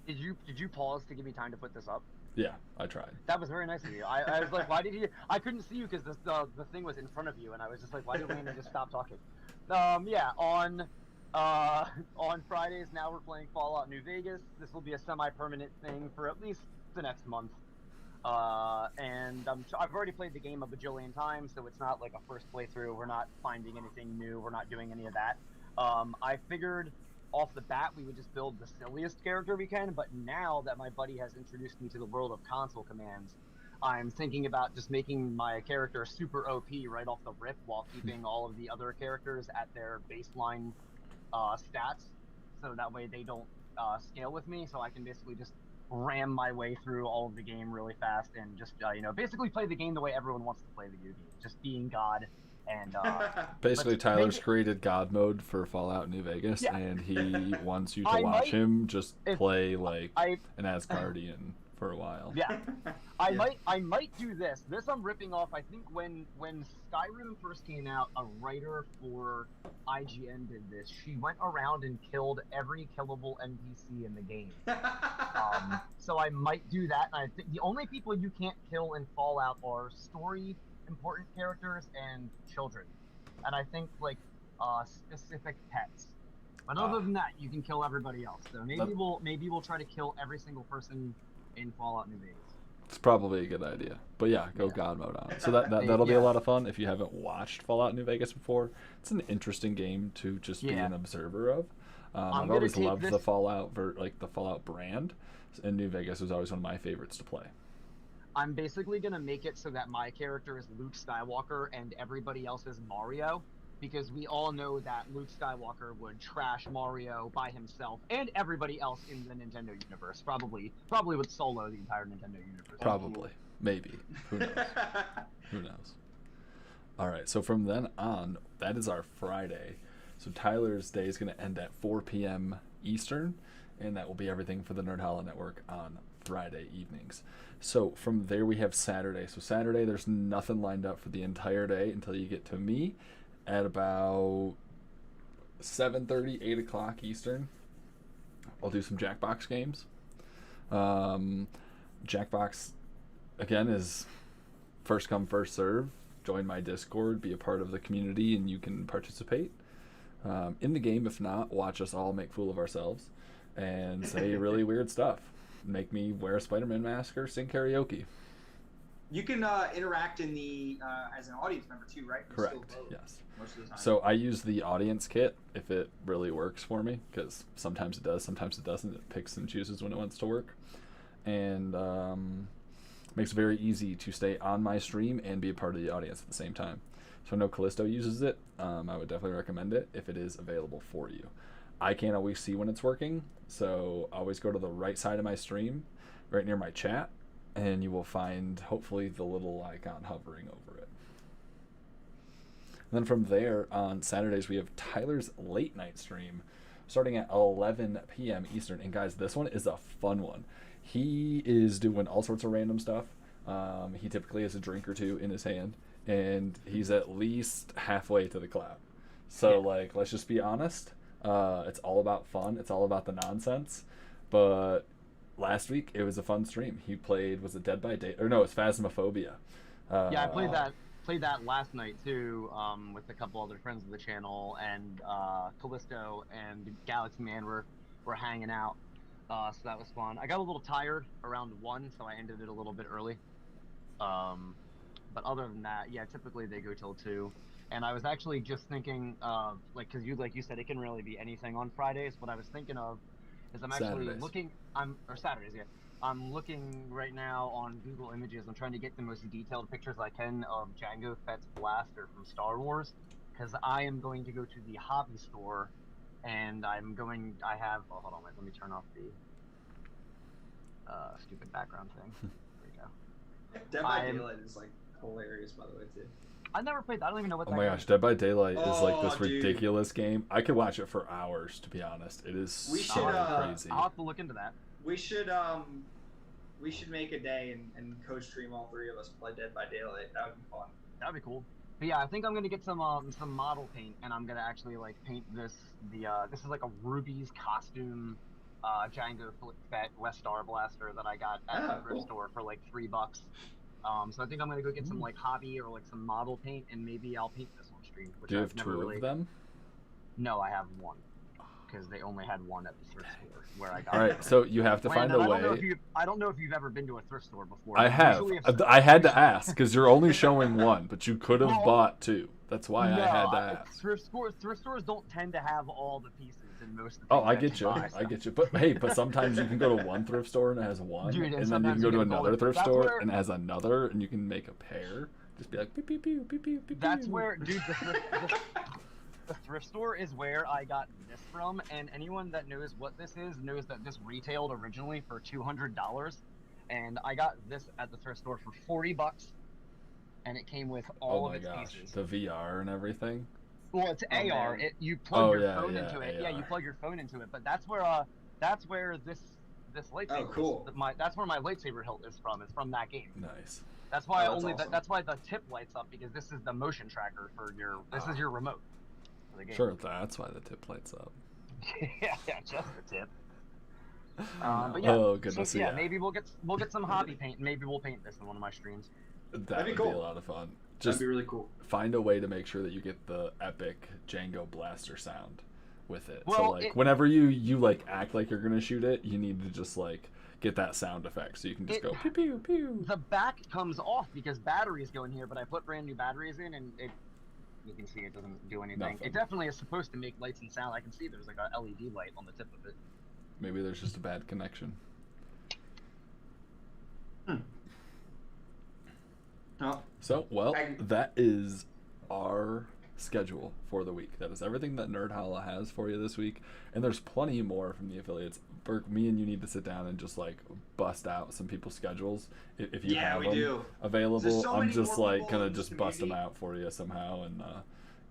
Did you pause to give me time to put this up? Yeah, I tried. That was very nice of you. I was like, why did you? I couldn't see you because the thing was in front of you, and I was just like, why did Landon just stop talking? Yeah, on Fridays now we're playing Fallout New Vegas. This will be a semi-permanent thing for at least the next month. And I've already played the game a bajillion times, so it's not like a first playthrough. We're not finding anything new. We're not doing any of that. I figured off the bat we would just build the silliest character we can, but now that my buddy has introduced me to the world of console commands, I'm thinking about just making my character super OP right off the rip while keeping all of the other characters at their baseline stats, so that way they don't scale with me, so I can basically just ram my way through all of the game really fast and just basically play the game the way everyone wants to play the game, just being God. And basically, Tyler's created God mode for Fallout New Vegas, and he wants you to watch him just play like an Asgardian for a while. Yeah, I might do this. This I'm ripping off. I think when Skyrim first came out, a writer for IGN did this. She went around and killed every killable NPC in the game. So I might do that. And I think the only people you can't kill in Fallout are story important characters and children, and I think like specific pets. But other than that, you can kill everybody else. So maybe we'll try to kill every single person in Fallout New Vegas. It's probably a good idea. But yeah, go God mode on. So that'll be a lot of fun. If you haven't watched Fallout New Vegas before, it's an interesting game to just be an observer of. I've always loved the Fallout the Fallout brand, and New Vegas was always one of my favorites to play. I'm basically going to make it so that my character is Luke Skywalker and everybody else is Mario, because we all know that Luke Skywalker would trash Mario by himself and everybody else in the Nintendo universe. Probably would solo the entire Nintendo universe. Probably. Maybe. Who knows? Who knows? All right, so from then on, that is our Friday. So Tyler's day is going to end at 4 p.m. Eastern, and that will be everything for the Nerdhalla Network on Friday evenings. So from there we have Saturday. So Saturday there's nothing lined up for the entire day until you get to me at about 7:30, 8 o'clock Eastern. I'll do some Jackbox games. Jackbox, again, is first come, first serve. Join my Discord, be a part of the community, and you can participate in the game. If not, watch us all make fool of ourselves and say really weird stuff. Make me wear a Spider-Man mask or sing karaoke. You can interact in the as an audience member too, right? Correct. Yes. Most of the time. So I use the audience kit if it really works for me, because sometimes it does, sometimes it doesn't. It picks and chooses when it wants to work, and makes it very easy to stay on my stream and be a part of the audience at the same time. So I know Callisto uses it. I would definitely recommend it if it is available for you. I can't always see when it's working, so always go to the right side of my stream, right near my chat, and you will find, hopefully, the little icon hovering over it. And then from there, on Saturdays, we have Tyler's late night stream, starting at 11 p.m. Eastern. And guys, this one is a fun one. He is doing all sorts of random stuff. He typically has a drink or two in his hand, and he's at least halfway to the clap. So, let's just be honest. It's all about fun. It's all about the nonsense. But last week it was a fun stream. He played, was it Dead by Day? Or no, it's Phasmophobia. Yeah, I played that last night too, with a couple other friends of the channel, and Callisto and Galaxy Man were hanging out. So that was fun. I got a little tired around 1, so I ended it a little bit early. But other than that, yeah, typically they go till 2. And I was actually just thinking, because you said, it can really be anything on Fridays. What I was thinking of is I'm actually looking, or Saturdays, yeah. I'm looking right now on Google Images. I'm trying to get the most detailed pictures I can of Jango Fett's blaster from Star Wars, because I am going to go to the hobby store, and hold on, let me turn off the stupid background thing. There we go. Dead by Daylight is hilarious, by the way, too. I never played that. I don't even know what that is. Oh my gosh, Dead by Daylight is this ridiculous game. I could watch it for hours, to be honest. It is crazy. I'll have to look into that. We should make a day and co-stream all three of us play Dead by Daylight. That would be fun. That'd be cool. But yeah, I think I'm gonna get some model paint, and I'm gonna actually like paint this. This is like a Ruby's costume, Django Fett West Star Blaster that I got at the thrift store for like $3. So I think I'm gonna go get some like hobby or like some model paint, and maybe I'll paint this on stream. Which Do you I've have never two really... of them? No, I have one, because they only had one at the thrift store where I got. All right, so you have to find a way. I don't know if you've ever been to a thrift store before. I have. I had to ask because you're only showing one, but you could have bought two. That's why I had to ask. Thrift stores don't tend to have all the pieces in most of the. Oh, I get you. I get you. But hey, sometimes you can go to one thrift store and it has one, Dude, and then you can go to another thrift store and it has another, and you can make a pair. Just be like pew pew pew pew pew pew. That's where, dude. The thrift store is where I got this from, and anyone that knows what this is knows that this retailed originally for $200, and I got this at the thrift store for $40, and it came with all of its pieces. The VR and everything. Well, it's AR. You plug your phone into it. Yeah, you plug your phone into it. But that's where this lightsaber. Oh, cool. That's where my lightsaber hilt is from. It's from that game. Nice. That's why awesome. That's why the tip lights up, because this is the motion tracker for your. This is your remote. Sure, that's why the tip lights up. yeah, just the tip. But yeah, oh goodness, so, yeah. Maybe we'll get some hobby paint. Maybe we'll paint this in one of my streams. That'd be cool. Be a lot of fun. Just that'd be really cool. Find a way to make sure that you get the epic Django blaster sound with it. Well, so like whenever you like act like you're gonna shoot it, you need to just like get that sound effect so you can just go pew pew pew. The back comes off because batteries go in here, but I put brand new batteries in, and you can see it doesn't do anything. Nothing. It definitely is supposed to make lights and sound. I can see there's like a LED light on the tip of it. Maybe there's just a bad connection. Oh. So, well, that is our schedule for the week. That is everything that Nerdhalla has for you this week. And there's plenty more from the affiliates. Burke, me and you need to sit down and just like bust out some people's schedules if you have them available. So I'm just like gonna just bust them out for you somehow and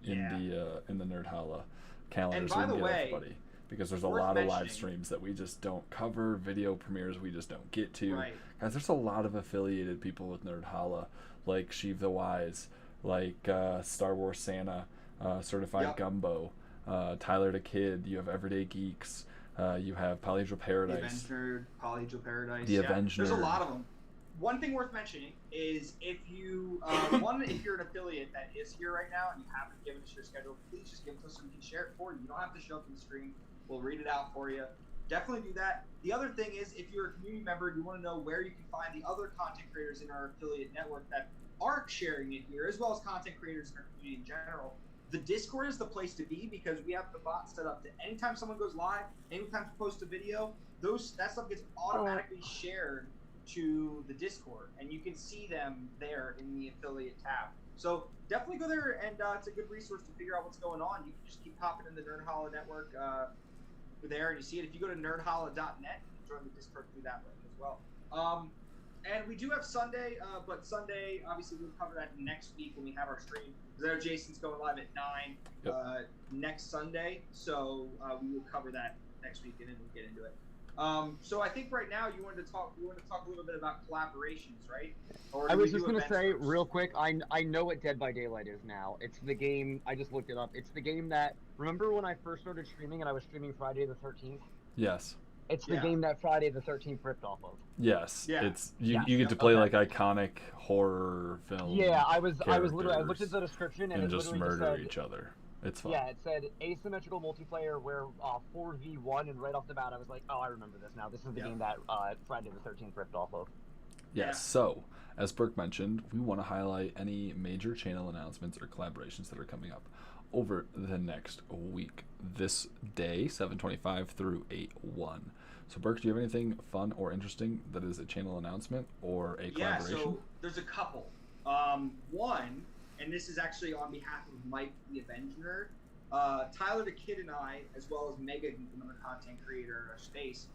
in the Nerdhalla calendar. And so by we can the get way, everybody. Because there's a lot of live streams that we just don't cover, video premieres we just don't get to. Right. Guys, there's a lot of affiliated people with Nerdhalla, like Sheev the Wise, like Star Wars Santa, Certified Gumbo, Tyler the Kid. You have Everyday Geeks. You have Polyhedral Paradise. The Avenged Nerd, Polyhedral Paradise. The Avenged Nerd. There's a lot of them. One thing worth mentioning is if you, if you're an affiliate that is here right now and you haven't given us your schedule, please just give it to us so we can share it for you. You don't have to show up in the stream. We'll read it out for you. Definitely do that. The other thing is, if you're a community member and you want to know where you can find the other content creators in our affiliate network that aren't sharing it here, as well as content creators in our community in general, the Discord is the place to be, because we have the bot set up to anytime someone goes live, anytime you post a video, that stuff gets automatically shared to the Discord, and you can see them there in the affiliate tab. So definitely go there, and it's a good resource to figure out what's going on. You can just keep popping in the Nerdhalla network there, and you see it. If you go to nerdhalla.net, you can join the Discord through that way as well. And we do have Sunday, but Sunday, obviously, we'll cover that next week when we have our stream. Because I know Jason's going live at 9 next Sunday, so we will cover that next week, and then we'll get into it. So I think right now you wanted to talk a little bit about collaborations, right? Or I was just going to say real quick, I know what Dead by Daylight is now. It's the game, I just looked it up. It's the game that, remember when I first started streaming and I was streaming Friday the 13th? Yes. It's the game that Friday the 13th ripped off of. Yes. Yeah. It's you get to play like iconic horror film. Yeah, I was literally, I looked at the description and it just literally murder said, each other. It's fun. Yeah, it said asymmetrical multiplayer where 4v1, and right off the bat I was like, oh, I remember this now. This is the game that Friday the 13th ripped off of. Yes, so, as Burke mentioned, we want to highlight any major channel announcements or collaborations that are coming up over the next week. This day, 7/25 through 8/1. So, Burke, do you have anything fun or interesting that is a channel announcement or a collaboration? Yeah, so there's a couple. One, and this is actually on behalf of Mike the Avenger, Tyler the Kid and I, as well as Mega Geek, another content creator in our space,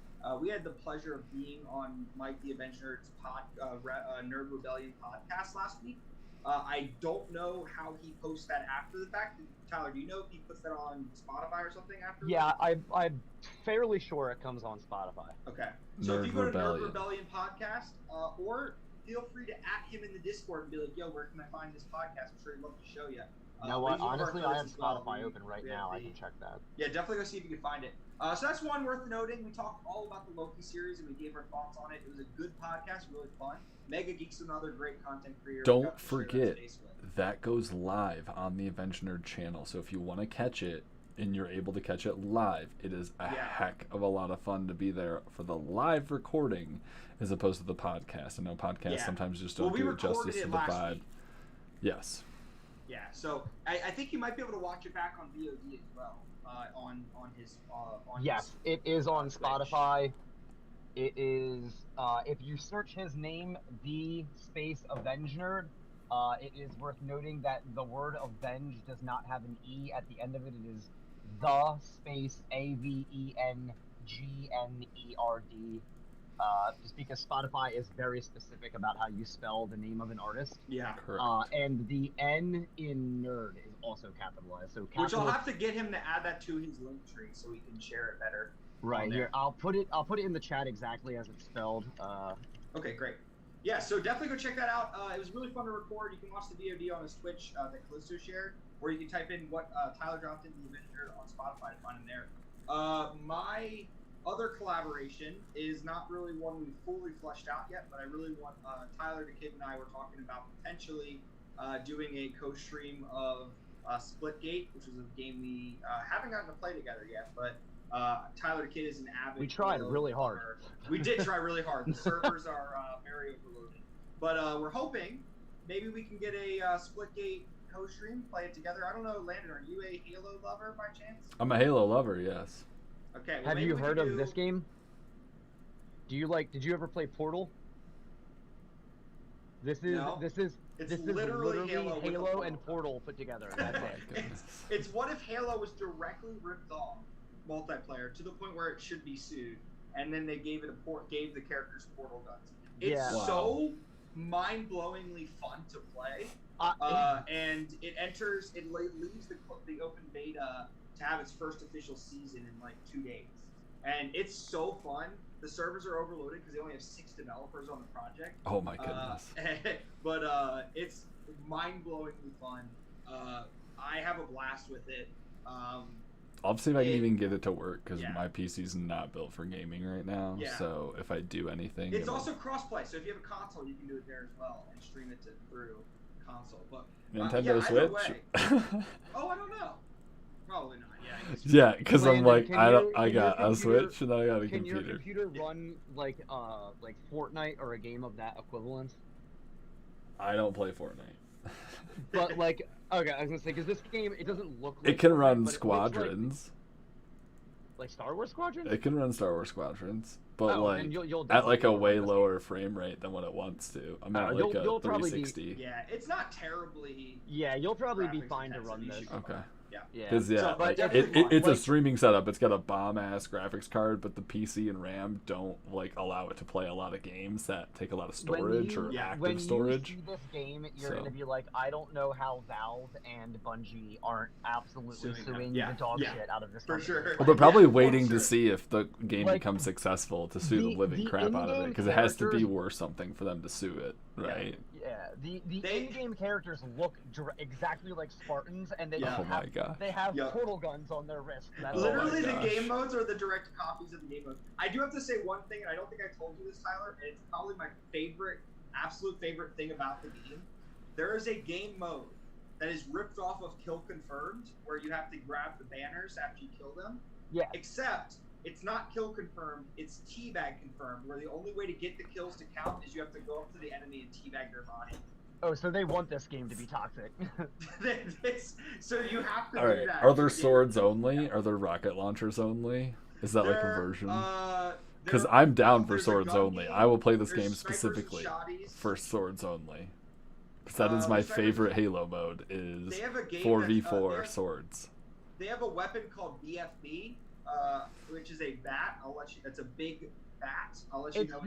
we had the pleasure of being on Mike the Avenger's Nerd Rebellion podcast last week. I don't know how he posts that after the fact. Tyler, do you know if he puts that on Spotify or something after? Yeah, I'm fairly sure it comes on Spotify. Okay. So Nerd if you go to Rebellion. Nerd Rebellion podcast, or feel free to at him in the Discord and be like, "Yo, where can I find this podcast?" I'm sure he'd love to show you. You know what? leave one of our Honestly, I have codes as well. Spotify open right now. I can check that. Yeah, definitely go see if you can find it. So that's one worth noting. We talked all about the Loki series and we gave our thoughts on it. It was a good podcast, really fun. Mega Geek's another great content creator. Don't forget, that goes live on the Avenge Nerd channel. So if you want to catch it and you're able to catch it live, it is a heck of a lot of fun to be there for the live recording as opposed to the podcast. I know podcasts sometimes just don't do it justice to the vibe. Week. Yes. Yeah, so I think you might be able to watch it back on VOD as well. On his yes, it is on Spotify. It is if you search his name, the space Avenge Nerd. It is worth noting that the word avenge does not have an E at the end of it. It is the space AVENGNERD. Just because Spotify is very specific about how you spell the name of an artist. Yeah, correct. And the N in nerd is also capitalized. So which I'll have to get him to add that to his link tree so we can share it better. Right here, I'll put it in the chat exactly as it's spelled. Okay, great. Yeah, so definitely go check that out. It was really fun to record. You can watch the VOD on his Twitch that Callisto shared, or you can type in what Tyler dropped in the Avenger on Spotify to find him there. My other collaboration is not really one we've fully fleshed out yet, but I really want Tyler, the kid, and I were talking about potentially doing a co-stream of Splitgate, which was a game we haven't gotten to play together yet, but Tyler, the kid, is an avid. We tried really hard. We did try really hard. The servers are very overloaded, but we're hoping maybe we can get a Splitgate co-stream, play it together. I don't know, Landon, are you a Halo lover by chance? I'm a Halo lover, yes. Okay. Well, have you heard of this game? Did you ever play Portal? This is literally Halo and Portal put together. That's it. It's what if Halo was directly ripped off multiplayer to the point where it should be sued, and then they gave the characters portal guns. It's so mind-blowingly fun to play, and it leaves the open beta to have its first official season in like 2 days, and it's so fun. The servers are overloaded because they only have 6 developers on the project. Oh my goodness! But it's mind-blowingly fun. I have a blast with it. I'll see if I can even get it to work because my PC's not built for gaming right now. Yeah. So if I do anything, it's also cross-play. So if you have a console, you can do it there as well and stream it through console. But Nintendo Switch. Oh, I don't know. Probably not. Yeah, because I'm like, I got a Switch and I got a computer. Can your computer run like Fortnite or a game of that equivalence? I don't play Fortnite. But like, okay, I was gonna say because this game it doesn't look. Like it can Fortnite, run Squadrons. Like Star Wars Squadrons. It can run Star Wars Squadrons, but you'll at like a way lower frame rate than what it wants to. I'm at like a 360. Yeah, it's not terribly. Yeah, you'll probably be fine to run this. Okay. Yeah. Because it's a streaming setup. It's got a bomb ass graphics card, but the PC and RAM don't like allow it to play a lot of games that take a lot of storage or active storage. When you see this game, you're gonna be like, I don't know how Valve and Bungie aren't absolutely suing the dog shit out of this. For sure. Well, they're probably waiting to see if the game becomes successful to sue the living crap out of it, because it has to be worth something for them to sue it, right? Yeah. The in-game characters look exactly like Spartans, and they they have portal guns on their wrists. Literally, the game modes are the direct copies of the game modes. I do have to say one thing, and I don't think I told you this, Tyler, and it's probably my absolute favorite thing about the game. There is a game mode that is ripped off of Kill Confirmed, where you have to grab the banners after you kill them. Yeah. Except it's not Kill Confirmed, it's Teabag Confirmed, where the only way to get the kills to count is you have to go up to the enemy and teabag their body. Oh, so they want this game to be toxic. So you have to do that. Are there swords only? Are there rocket launchers only? Is that like a version? Because I'm down for swords only. I will play this game specifically for swords only. Because that is my favorite Halo mode, is 4v4 swords. They have a weapon called BFB, which is a bat. It's a big bat. I'll let you It's know.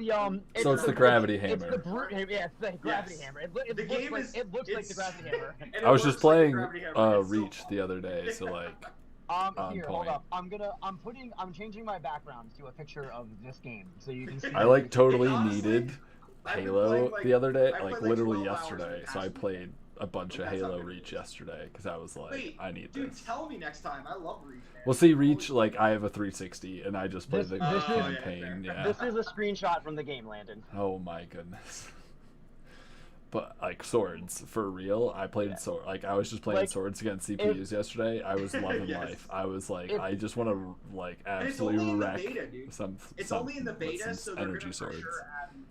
the So it's the gravity It's hammer. the brute hammer. Yeah, it's the gravity Yes. hammer. It The looks game like is- it looks like the it's- gravity hammer. and it I was just works like the playing gravity hammer. It's so Reach fun. the other day, so like on Here, hold point. up. I'm changing my background to a picture of this game, so you can see. I like totally honestly, needed I've been Halo playing, like- the other day, I like played, literally 12 hours yesterday. the So I past played a bunch of That's how Halo good it Reach is. yesterday because I was like, Wait, I need dude, this. tell me next time. I love Reach, man. Well, see, Reach, Holy- like I have a 360 and I just played This- the this is- campaign. yeah, Yeah. This is a screenshot from the game, Landon. Oh my goodness. But like swords for real, I played Yeah. sword. Like I was just playing Like, swords against CPUs yesterday. I was loving Yes. life. I was like, If- I just want to like And it's only absolutely in the wreck beta, dude. some. It's some only in the with beta, some so they're energy gonna for swords. sure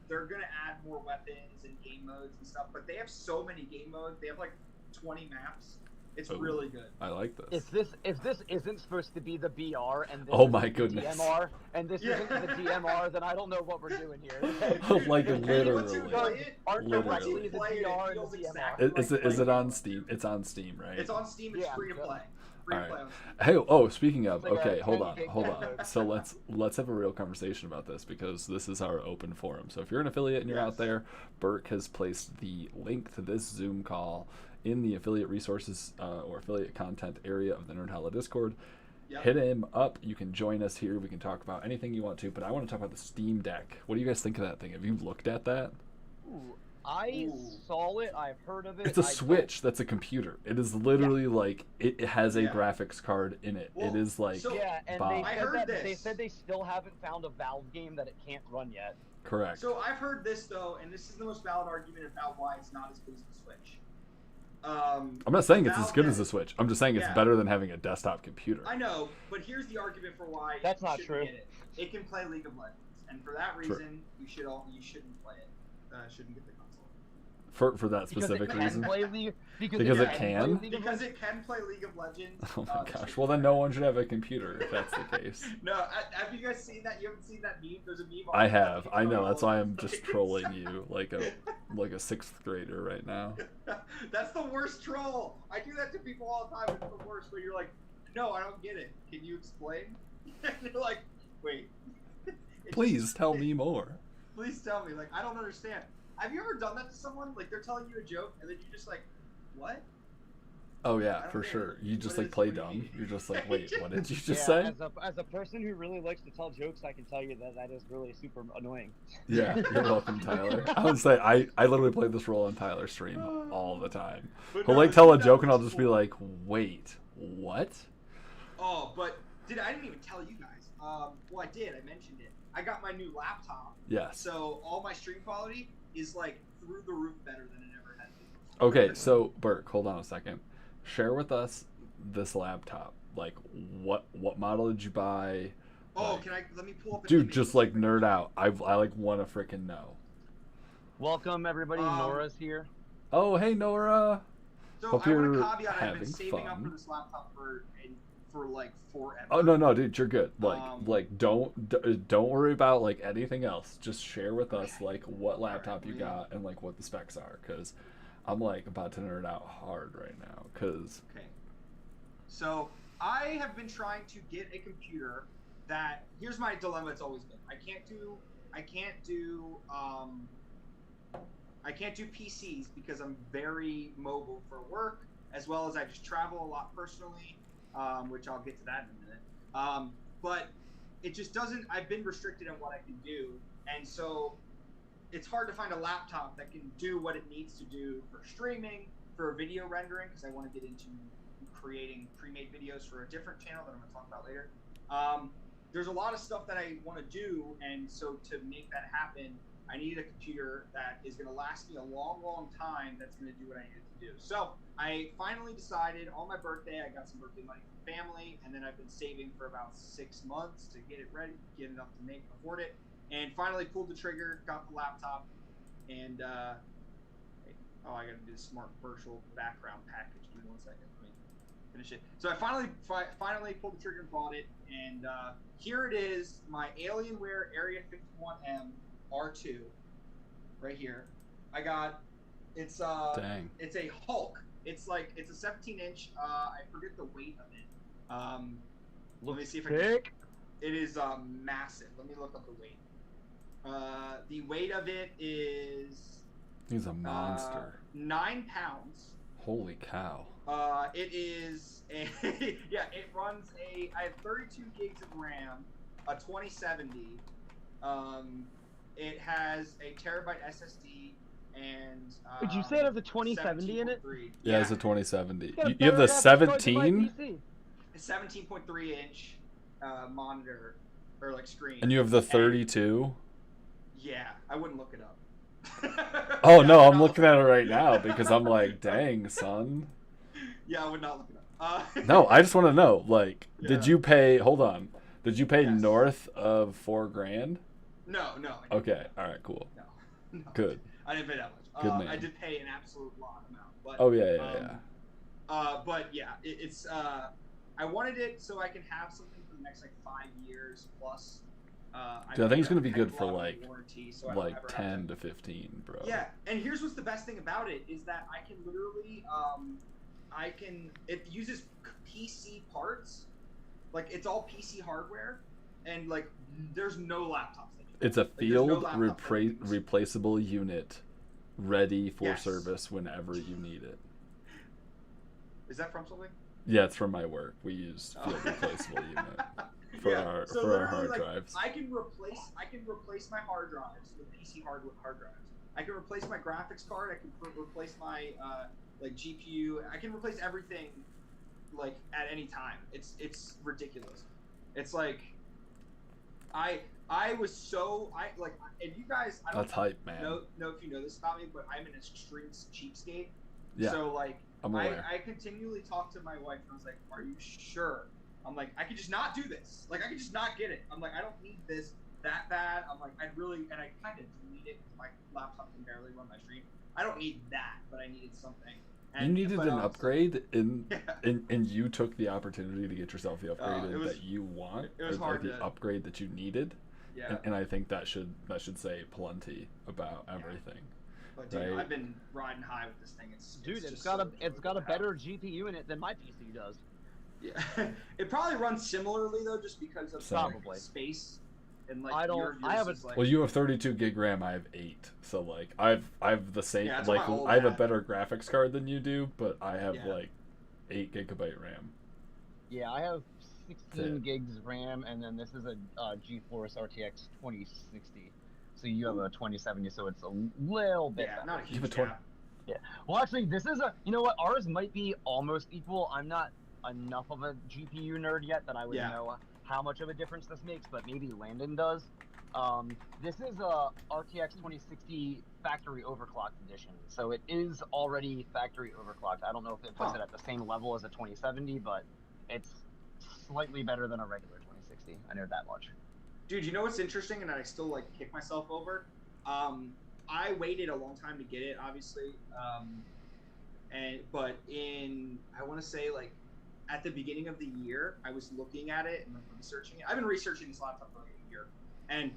they're gonna add more weapons and game modes and stuff. But they have so many game modes. They have like 20 maps. It's Oh. really good. I like this. If this isn't supposed to be the BR and this Oh is my the goodness. DMR and this Yeah. isn't the DMR, then I don't know what we're doing here. Like And literally. once you play it, Aren't Literally. directly the Play it, it DR and feels the exactly DMR. Is it like on Halo. Steam? It's on Steam, right? It's on Steam. It's Yeah. free to play. Free to Alright. play on Steam. Hey, oh, speaking of, It's like a okay, hold 10 on, gig hold on. download. So let's have a real conversation about this because this is our open forum. So if you're an affiliate and you're out Yes. there, Burke has placed the link to this Zoom call in the affiliate resources or affiliate content area of the Nerdhalla Discord. Yep. Hit him up. You can join us here. We can talk about anything you want to, but I want to talk about the Steam Deck. What do you guys think of that thing? Have you looked at that? Ooh, I Ooh. saw it. I've heard of it. It's a I don't- Switch that's a computer. It is literally like it has a Yeah. graphics card in it. Well, it is like so- Yeah, and Bob. they I said heard that they this. said they still haven't found a Valve game that it can't run yet. correct. So I've heard this though, and this is the most valid argument about why it's not as good as the Switch. I'm not saying it's as Valve good has- as the Switch. I'm just saying it's Yeah. better than having a desktop computer. I know, but here's the argument for why That's you not shouldn't true. Get it. It can play League of Legends, and for that True. reason, you shouldn't play it. Shouldn't get the console For that Because specific it can reason. play League. Because it can? play League of because Legends. it can play League of Legends. Oh my it gosh. should Well, then play- no one should have a computer if that's the case. No, have you guys seen that? You haven't seen that meme? There's a meme. I have. I know. That's why I'm It's just like- trolling you like a sixth grader right now. That's the worst troll. I do that to people all the time. It's the worst. Where you're like, no, I don't get it. Can you explain? And you're like, wait. It Please just- tell me more. Please tell me. Like, I don't understand. Have you ever done that to someone? Like, they're telling you a joke, and then you're just like, what? Oh I yeah, don't for get sure. it. You just What like is- play what do you dumb. mean? You're just like, wait, what did you just Yeah, say? as a person who really likes to tell jokes, I can tell you that is really super annoying. Yeah, you're welcome, Tyler. I would say I literally play this role on Tyler's stream all the time. But He'll no, like tell a that joke and I'll was just be cool. like, wait, what? Oh, but I didn't even tell you guys. Well, I did. I mentioned it. I got my new laptop, Yes. so all my stream quality is like through the roof better than it ever has been. Okay, so Burke, hold on a second. Share with us this laptop. Like, what model did you buy? Oh, Like- let me pull up. An Dude, image. just like nerd out. I like want to freaking know. Welcome everybody. Nora's here. Oh, hey Nora. So hope I want you're to caveat. I've having been saving up fun. for this laptop for like forever. Oh no, dude, you're good. Like Um, don't worry about like anything else. Just share with us Okay. like what laptop you yeah. got and like what the specs are, because I'm like about to nerd out hard right now. Because Okay. So I have been trying to get a computer that. Here's my dilemma. It's always been. I can't do PCs because I'm very mobile for work, as well as I just travel a lot personally, which I'll get to that in a minute. But it just doesn't. I've been restricted on what I can do, and so it's hard to find a laptop that can do what it needs to do for streaming, for video rendering, because I want to get into creating pre-made videos for a different channel that I'm going to talk about later. There's a lot of stuff that I want to do, and so to make that happen, I need a computer that is going to last me a long, long time that's going to do what I need it to do. So I finally decided on my birthday, I got some birthday money from family, and then I've been saving for about 6 months to get it ready, get enough to afford it, and finally pulled the trigger, got the laptop, and I got to do the smart virtual background package. Give me 1 second. Let me finish it. So I finally pulled the trigger and bought it, and here it is, my Alienware Area 51M R2, right here. I got it's dang. it's a Hulk. It's a 17-inch. I forget the weight of it. Let me see if I can. Thick. It is massive. Let me look up the weight. The weight of it is He's a monster. 9 pounds. Holy cow. It is a yeah. It runs a. I have 32 gigs of RAM, a 2070. It has a terabyte SSD and. Did you say it has a 2070 in it? Yeah, it's a 2070. It's got a You have better the graphics card than my 17, PC. A 17.3 inch monitor or like screen. and you have the 32. Yeah, I wouldn't look it up. Oh Yeah, no, I would I'm not looking look at it right now because I'm like, dang, son. Yeah, I would not look it up. No, I just want to know, like, did Yeah. you pay? Hold on, did you pay Yes. north of $4,000? No. I didn't. Okay, all right, cool, No. good. I didn't pay that much. Good man. I did pay an absolute lot amount. But, Oh yeah. But yeah, it's. I wanted it so I can have something for the next like 5 years plus. Dude, I think it's gonna be heck of good a for lot of like warranty, so I don't ever have 10 to 15, bro. Yeah, and here's what's the best thing about it is that I can literally, it uses PC parts, like it's all PC hardware, and like there's no laptops. That do that. It's a Like, there's no field laptops that do this. replaceable unit, ready for Yes. service whenever you need it. Is that from something? Yeah, it's from my work. We use Oh. field replaceable unit for Yeah, our so for our literally, hard like, drives. I can replace my hard drives with PC hard drives. I can replace my graphics card. I can replace my like GPU. I can replace everything like at any time. It's ridiculous. It's like I was so and you guys I don't That's hype, man. know if you know this about me, but I'm an extreme cheapskate. Yeah, So like I'm aware. I continually talk to my wife and I was like, "Are you sure?" I'm like, "I could just not do this. Like I could just not get it." I'm like, "I don't need this that bad." I'm like, I kind of need it because my laptop can barely run my stream. I don't need that, but I needed something. You needed but an I was upgrade, and, Yeah. and you took the opportunity to get yourself the upgrade it was- that you want, it was or hard the to- upgrade that you needed. Yeah. And I think that should say plenty about everything. But dude, right. I've been riding high with this thing. Dude, it's it's just got so a enjoyable to have. better GPU in it than my PC does. Yeah, it probably runs similarly though, just because of Probably. space and like I don't- yours I have a- is, like, Well, you have 32 gig RAM. I have 8. So like I've the same Yeah, that's what like my old I have a had. better graphics card than you do, but I have Yeah. like 8 gigabyte RAM. Yeah, I have 16 it. gigs RAM, and then this is a GeForce RTX 2060. So you have a 2070, so it's a little bit yeah, better. not a You huge have a 20 gap. Well, actually, this is you know what? Ours might be almost equal. I'm not enough of a GPU nerd yet that I would Yeah. know how much of a difference this makes, but maybe Landon does. This is a RTX 2060 factory overclocked edition, so it is already factory overclocked. I don't know if it puts Huh. it at the same level as a 2070, but it's slightly better than a regular 2060. I know that much. Dude, you know what's interesting, and I still like kick myself over. I waited a long time to get it, obviously, but I want to say like at the beginning of the year, I was looking at it and like, researching it. I've been researching this laptop for like a year, and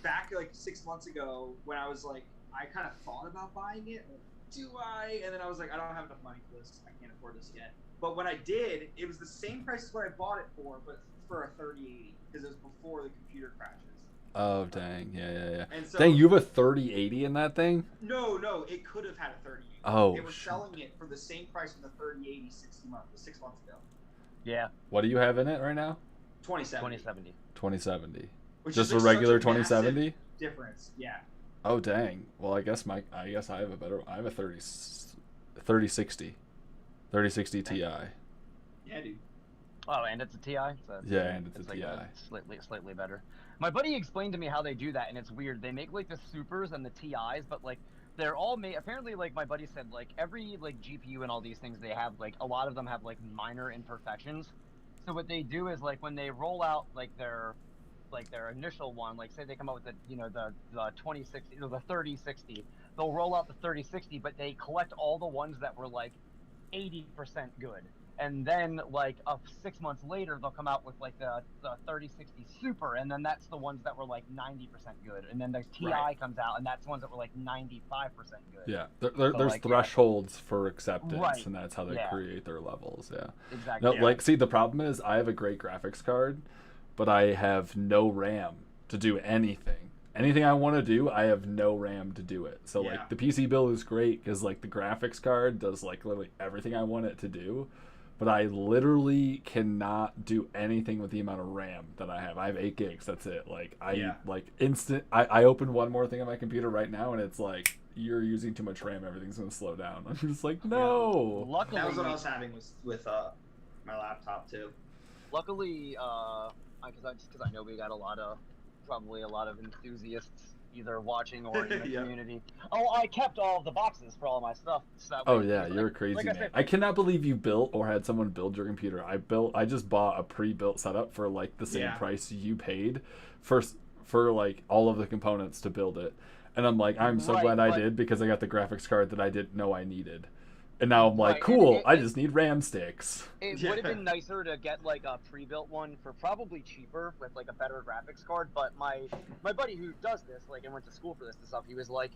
back like 6 months ago when I was like, I kind of thought about buying it. Like, do I? And then I was like, I don't have enough money for this. I can't afford this yet. But when I did, it was the same price as what I bought it for, but for a 3080 because it was before the computer crashes. Oh dang, yeah. And so, Dang, you have a 3080 in that thing? No, it could have had a 3080. Oh, They were shoot. selling it for the same price as the 3080 6 months ago. Yeah, What do you have in it right now? 2070. 2070. 2070. Which Just is a like regular such a massive 2070? difference. Yeah. Oh dang. Well, I guess I have a 3060 Ti. Yeah, dude. Oh, and it's a TI. So Yeah, and it's a like TI. slightly better. My buddy explained to me how they do that, and it's weird. They make like the supers and the TIs, but like they're all made. Apparently, like my buddy said, like every like GPU and all these things, they have like a lot of them have like minor imperfections. So what they do is like when they roll out like their initial one, like say they come out with the 2060 or the 3060, they'll roll out the 3060, but they collect all the ones that were like 80% good. And then, like 6 months later, they'll come out with like the 3060 Super, and then that's the ones that were like 90% good. And then the TI Right. comes out, and that's the ones that were like 95% good. Yeah, there's like, yeah. thresholds for acceptance, Right. and that's how they Yeah. create their levels. Yeah. Exactly. No, Yeah. like, see, the problem is I have a great graphics card, but I have no RAM to do anything. Anything I want to do, I have no RAM to do it. So like the PC build is great because like the graphics card does like literally everything I want it to do, but I literally cannot do anything with the amount of RAM that I have. I have 8 gigs. That's it. Like I opened one more thing on my computer right now, and it's like, you're using too much RAM. Everything's gonna slow down. I'm just like, no. Luckily, that was what I was having with my laptop too. Luckily, because I know we got probably a lot of enthusiasts either watching or in the community. Oh, I kept all of the boxes for all my stuff. So you're a crazy man. I cannot believe you built or had someone build your computer. I just bought a pre-built setup for like the same price you paid for like all of the components to build it. And I'm like, I'm so glad I did, because I got the graphics card that I didn't know I needed. And now I'm like, cool, I just need RAM sticks. It would have been nicer to get like a pre-built one for probably cheaper with like a better graphics card. But my buddy who does this, like, and went to school for this and stuff, he was like,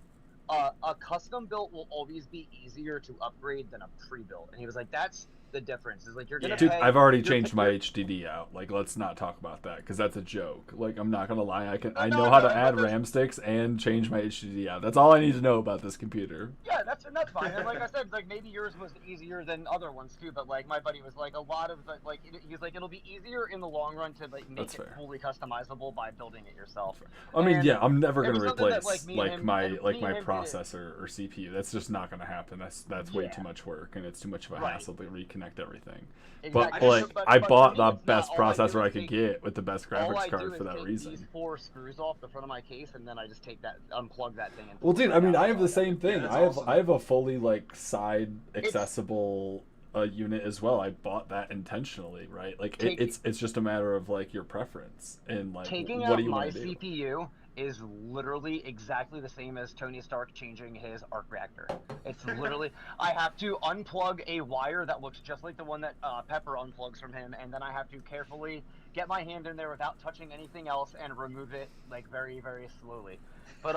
a custom built will always be easier to upgrade than a pre-built. And he was like, that's the difference. Is like, you're gonna Dude, I've already changed my HDD out. Like, let's not talk about that, because that's a joke. Like, I'm not gonna lie, I know how to add RAM sticks and change my HDD out. That's all I need to know about this computer. Yeah, that's fine. And like I said, like, maybe yours was easier than other ones too. But like my buddy was like, a lot of the, like, he's like, it'll be easier in the long run to like make it fully customizable by building it yourself. I mean, I'm never gonna replace my processor or CPU. That's just not gonna happen. That's way too much work, and it's too much of a hassle to reconnect everything. Exactly. But I bought the best processor I could get with the best graphics card for that reason. These 4 screws off the front of my case, and then I just unplug that thing. Well, dude, I mean, I have the same thing. I have a fully like side accessible unit as well. I bought that intentionally, right? Like it's just a matter of like your preference and like what do you want to do. Taking out my CPU is literally exactly the same as Tony Stark changing his arc reactor. It's literally, I have to unplug a wire that looks just like the one that Pepper unplugs from him, and then I have to carefully get my hand in there without touching anything else and remove it like very, very slowly. But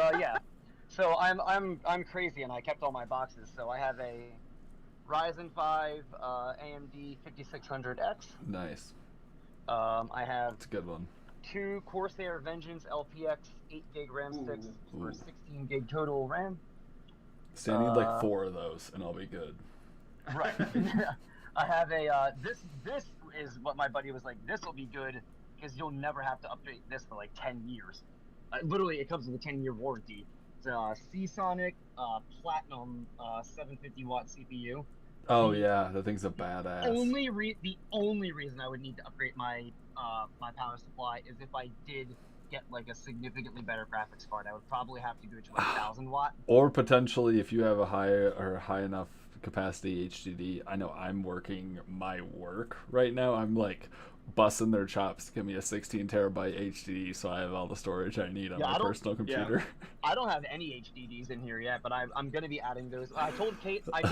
so I'm crazy, and I kept all my boxes. So I have a Ryzen 5 AMD 5600X. Nice. I have. It's a good one. 2 Corsair Vengeance LPX 8 gig RAM sticks for 16 gig total RAM. See, I need like 4 of those, and I'll be good. Right. I have a this is what my buddy was like. This will be good because you'll never have to update this for like 10 years. Literally, it comes with a 10-year warranty. It's a Seasonic Platinum 750 watt CPU. Oh yeah, that thing's a badass. The only reason I would need to upgrade my my power supply is if I did get like a significantly better graphics card. I would probably have to go to 1,000 watt. Or potentially, if you have a high enough capacity HDD. I know I'm working my work right now. I'm like busting their chops to give me a 16 terabyte HDD, so I have all the storage I need on my personal computer. I don't have any HDDs in here yet, but I'm going to be adding those. I told Kate that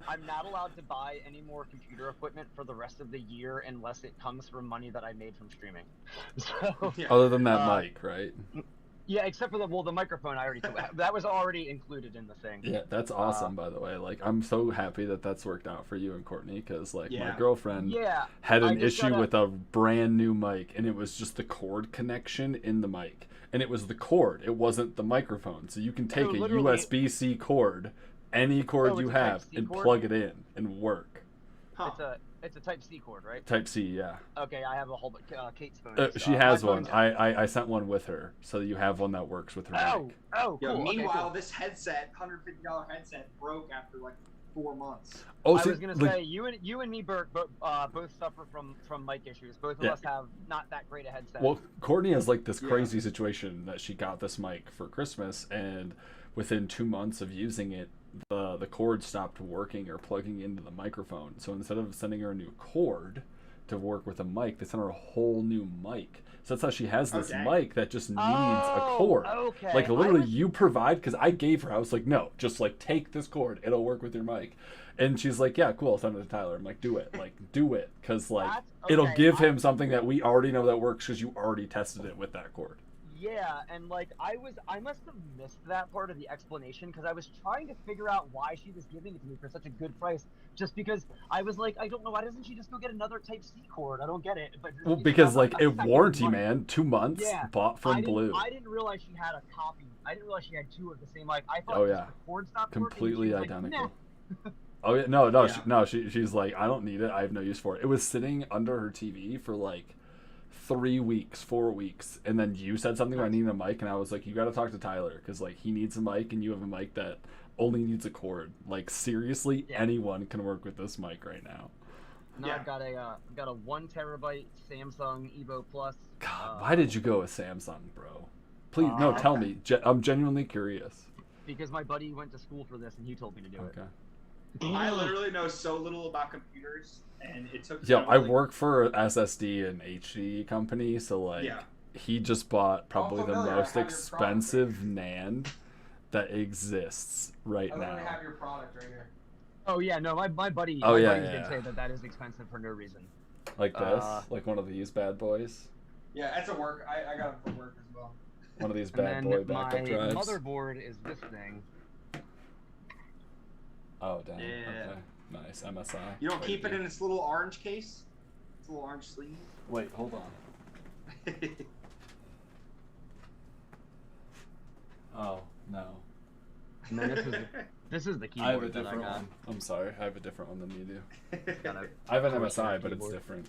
I'm not allowed to buy any more computer equipment for the rest of the year unless it comes from money that I made from streaming. So, other than that mic, right? Yeah, except for the microphone I already took. That was already included in the thing. Yeah, that's awesome, by the way. Like, I'm so happy that that's worked out for you and Courtney, because, like, my girlfriend had an issue with a brand new mic, and it was just the cord connection in the mic. And it was the cord. It wasn't the microphone. So you can take a USB-C cord, any cord you have, and plug it in and work. Huh. It's a Type-C cord, right? Type-C, yeah. Okay, I have a whole Kate's phone. She has one. I sent one with her, so you have one that works with her mic. Oh, cool. Meanwhile, this headset, $150 headset, broke after like 4 months. Oh, I was gonna say you and me, Burke, both suffer from mic issues. Both of us have not that great a headset. Well, Courtney has like this crazy situation that she got this mic for Christmas, and within 2 months of using it, the cord stopped working or plugging into the microphone. So instead of sending her a new cord to work with a mic, they sent her a whole new mic. So that's how she has this mic that just needs a cord. Okay. Like literally you provide, because I gave her, I was like, no, just like take this cord, it'll work with your mic. And she's like, yeah, cool, I'll send it to Tyler. I'm like, do it, because like it'll give him something that we already know that works because you already tested it with that cord. Yeah, and like I must have missed that part of the explanation because I was trying to figure out why she was giving it to me for such a good price. Just because I was like, I don't know, why doesn't she just go get another Type C cord? I don't get it. But Well, she because got like like a a second warranty, mic. man, 2 months, Yeah, bought from Blue. I didn't realize she had a copy. I didn't realize she had two of the same mic. I thought Oh just yeah, the cord stopped completely working. And she was identical. like, nah. Oh yeah, no, Yeah. she's like, I don't need it. I have no use for it. It was sitting under her TV for like 3 weeks, 4 weeks, and then you said something about needing a mic, and I was like, you got to talk to Tyler because like he needs a mic, and you have a mic that only needs a cord. Like seriously, Yeah. anyone can work with this mic right now. No, Yeah. I've got a 1 terabyte Samsung Evo Plus. God, why did you go with Samsung, bro? Please, no, Uh, tell me. I'm genuinely curious. Because my buddy went to school for this and he told me to do it. Okay. I literally know so little about computers, and it took. Yeah, I like, work for an SSD and HD company, so like Yeah. he just bought probably the familiar. I most have your product expensive NAND that exists right I literally now. have your product right here. Oh yeah, no, my buddy, Oh, my yeah, buddy yeah. did say that is expensive for no reason. Like this, like one of these bad boys, Yeah, it's a work. I got it for work as well. one of these And bad then boy my backup drives. motherboard is this thing. Oh damn. Yeah. Okay. Nice MSI. You don't Way keep to it be. in its little orange case. Its little orange sleeve. Wait, hold on. Oh no. And then this is the I have a keyboard that I different got. one. I'm sorry, I have a different one than you do. Got I have an Corsair MSI, but it's keyboard. different.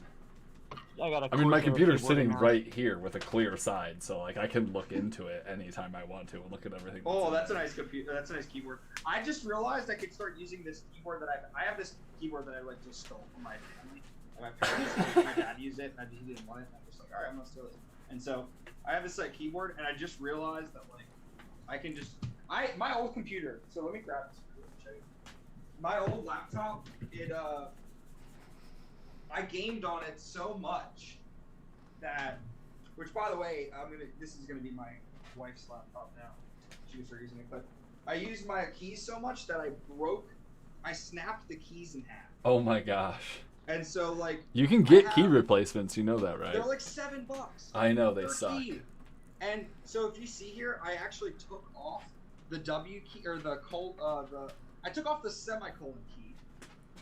I got a I mean, my Corsair computer's keyboard sitting and mouse. right here with a clear side, so like I can look into it anytime I want to and look at everything. Oh, in that's a there. nice computer. That's a nice keyboard. I just realized I could start using this keyboard that I have this keyboard that I like just stole from my family. And my parents, my dad used it, and he didn't want it. And I'm just like, all right, I'm gonna steal it. And so I have this like keyboard, and I just realized that like I can just my old computer. So let me grab this. Let me show you. My old laptop, I gamed on it so much that, which by the way, this is gonna be my wife's laptop now. She was using it, but I used my keys so much that I snapped the keys in half. Oh my gosh. And so like You can get key replacements, you know that, right? they're like $7. I know they per suck. key. And so if you see here, I actually took off the W key or I took off the semicolon key.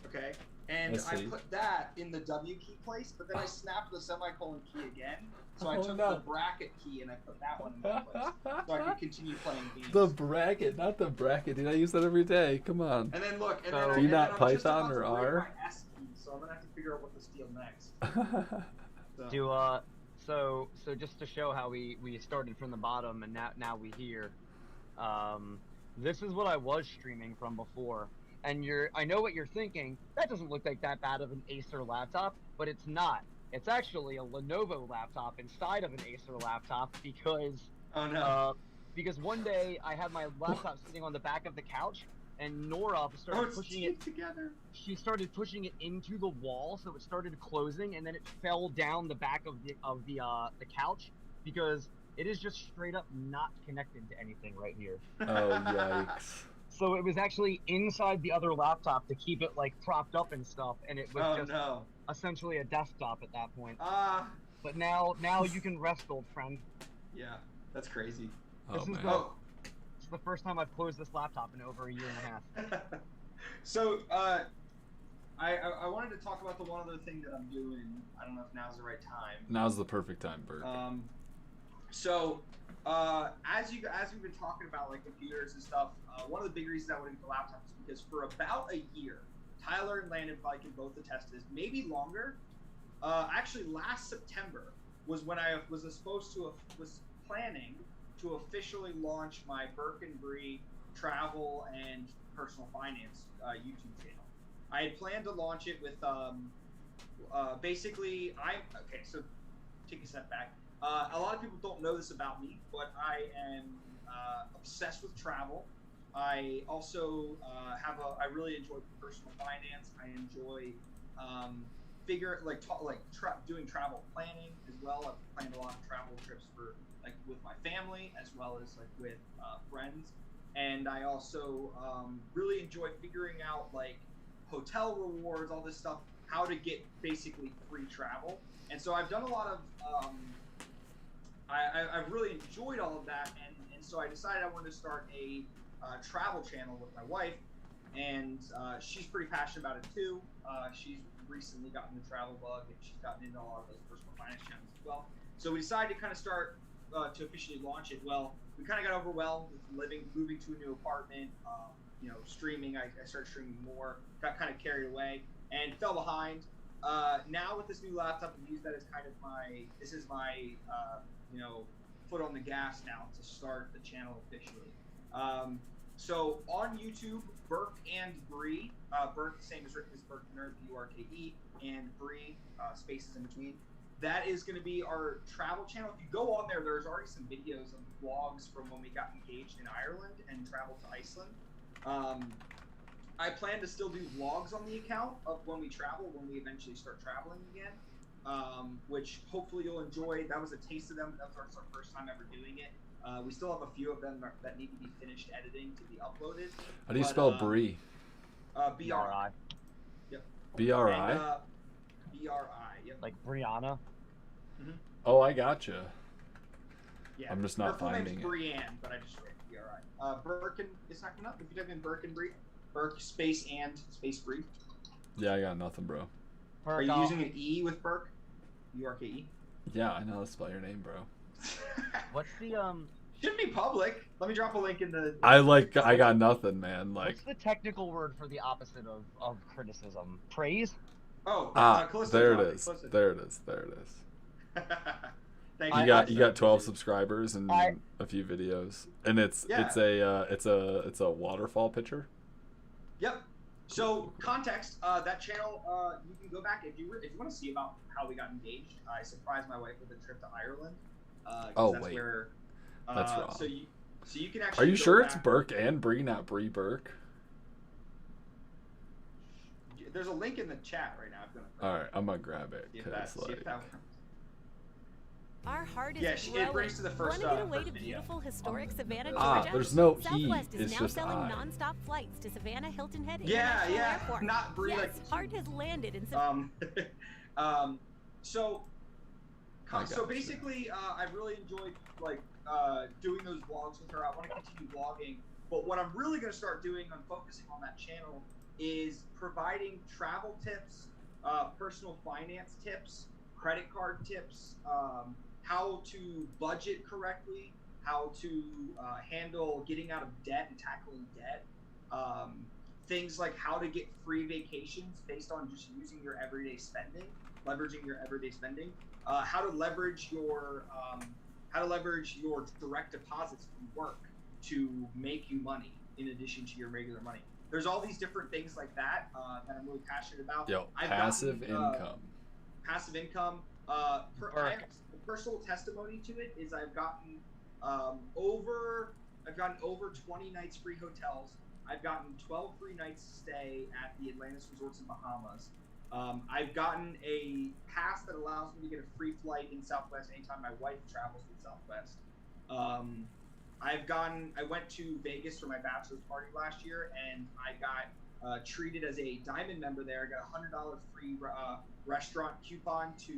Okay. And I I see. put that in the W key place, but then I snapped the semicolon key again. So I Oh, took no. the bracket key and I put that one in that place. So I could continue playing games. The bracket, not the bracket, dude. I use that every day. Come on. And then look, and So- then, Do you and not then I'm just Python about or to break R? my S key, so I'm gonna have to figure out what to steal next. So so just to show how we started from the bottom and now we here. This is what I was streaming from before. And I know what you're thinking. That doesn't look like that bad of an Acer laptop, but it's not. It's actually a Lenovo laptop inside of an Acer laptop because Oh no. because one day I had my laptop sitting on the back of the couch and Nora Oh, started it's pushing it. together. She started pushing it into the wall, so it started closing, and then it fell down the back of the couch because it is just straight up not connected to anything right here. Oh, yikes. So it was actually inside the other laptop to keep it like propped up and stuff, and it was Oh just no. essentially a desktop at that point. But But now you can rest, old friend. yeah, that's crazy. Oh, This is man. Oh. It's the first time I've closed this laptop in over a year and a half. So I wanted to talk about the one other thing that I'm doing. I don't know if now's the right time. Now's the perfect time, Bert. So as we've been talking about like computers and stuff, one of the big reasons I went into laptops is because for about a year, Tyler and Landon probably can both attest this, maybe longer. Actually, last September was when I was planning to officially launch my Burke and Bree travel and personal finance YouTube channel. I had planned to launch it with basically okay. So take a step back. A lot of people don't know this about me, but I am obsessed with travel. I also I really enjoy personal finance. I enjoy doing travel planning as well. I've planned a lot of travel trips for like with my family as well as like with friends. And I also really enjoy figuring out like hotel rewards, all this stuff, how to get basically free travel. And so I've done a lot of I've really enjoyed all of that, and so I decided I wanted to start a travel channel with my wife, and she's pretty passionate about it too. She's recently gotten the travel bug, and she's gotten into a lot of those personal finance channels as well. So we decided to kind of start to officially launch it. Well, we kind of got overwhelmed with moving to a new apartment, streaming. I started streaming more, got kind of carried away, and fell behind. Now with this new laptop, I use that as kind of my foot on the gas now to start the channel officially. So on YouTube, Burke and Bree, Burke, same as written as Burke the Nerd, B-U-R-K-E, and Bree, spaces in between. That is going to be our travel channel. If you go on there, there's already some videos of vlogs from when we got engaged in Ireland and traveled to Iceland. I plan to still do vlogs on the account of when we travel, when we eventually start traveling again, which hopefully you'll enjoy. That was a taste of them. That was our first time ever doing it. We still have a few of them that need to be finished editing to be uploaded. How do you spell Bree? B-R-I. Yep. B-R-I? B-R-I, yep. Like Brianna? Mm-hmm. Oh, I gotcha. Yeah. I'm just not finding it. Her full name's Brianne, but I just wrote B-R-I. Burke, it's not coming up. If you type in Burke and Bree, Burke space and space Bree. Yeah, I got nothing, bro. Are you using an E with Burke? U-R-K-E? Yeah, I know how to spell your name, bro. What's the Shouldn't be public. Let me drop a link in the. I got nothing, man. Like. What's the technical word for the opposite of criticism? Praise? Oh, there it is. There it is. There it is. Thank you got 12 subscribers and a few videos, and it's a waterfall picture. Yep. So context, that channel, you can go back if you want to see about how we got engaged. I surprised my wife with a trip to Ireland. That's where, that's wrong. So you can actually. Are you sure it's Burke and Bree, not Bree Burke? There's a link in the chat right now. All right, I'm gonna grab it. Our heart is growing. It brings to the first. Want to get away to beautiful historic Savannah, Georgia? There's no Southwest E. is It's now just selling I. non-stop flights to Savannah Hilton Head International Airport. Not Bree. Yes, Heart has landed in Savannah. So basically, I really enjoyed doing those vlogs with her. I want to continue vlogging, but what I'm really going to start doing on focusing on that channel is providing travel tips, personal finance tips, credit card tips, how to budget correctly, how to handle getting out of debt and tackling debt, things like how to get free vacations based on just using your everyday spending, leveraging your everyday spending, how to leverage your direct deposits from work to make you money in addition to your regular money. There's all these different things like that that I'm really passionate about. Passive income. Passive income. Personal testimony to it is I've gotten over 20 nights free hotels. I've gotten 12 free nights stay at the Atlantis Resorts in Bahamas. I've gotten a pass that allows me to get a free flight in Southwest anytime my wife travels with Southwest. I went to Vegas for my bachelor's party last year, and I got treated as a diamond member there. I got a $100 free restaurant coupon to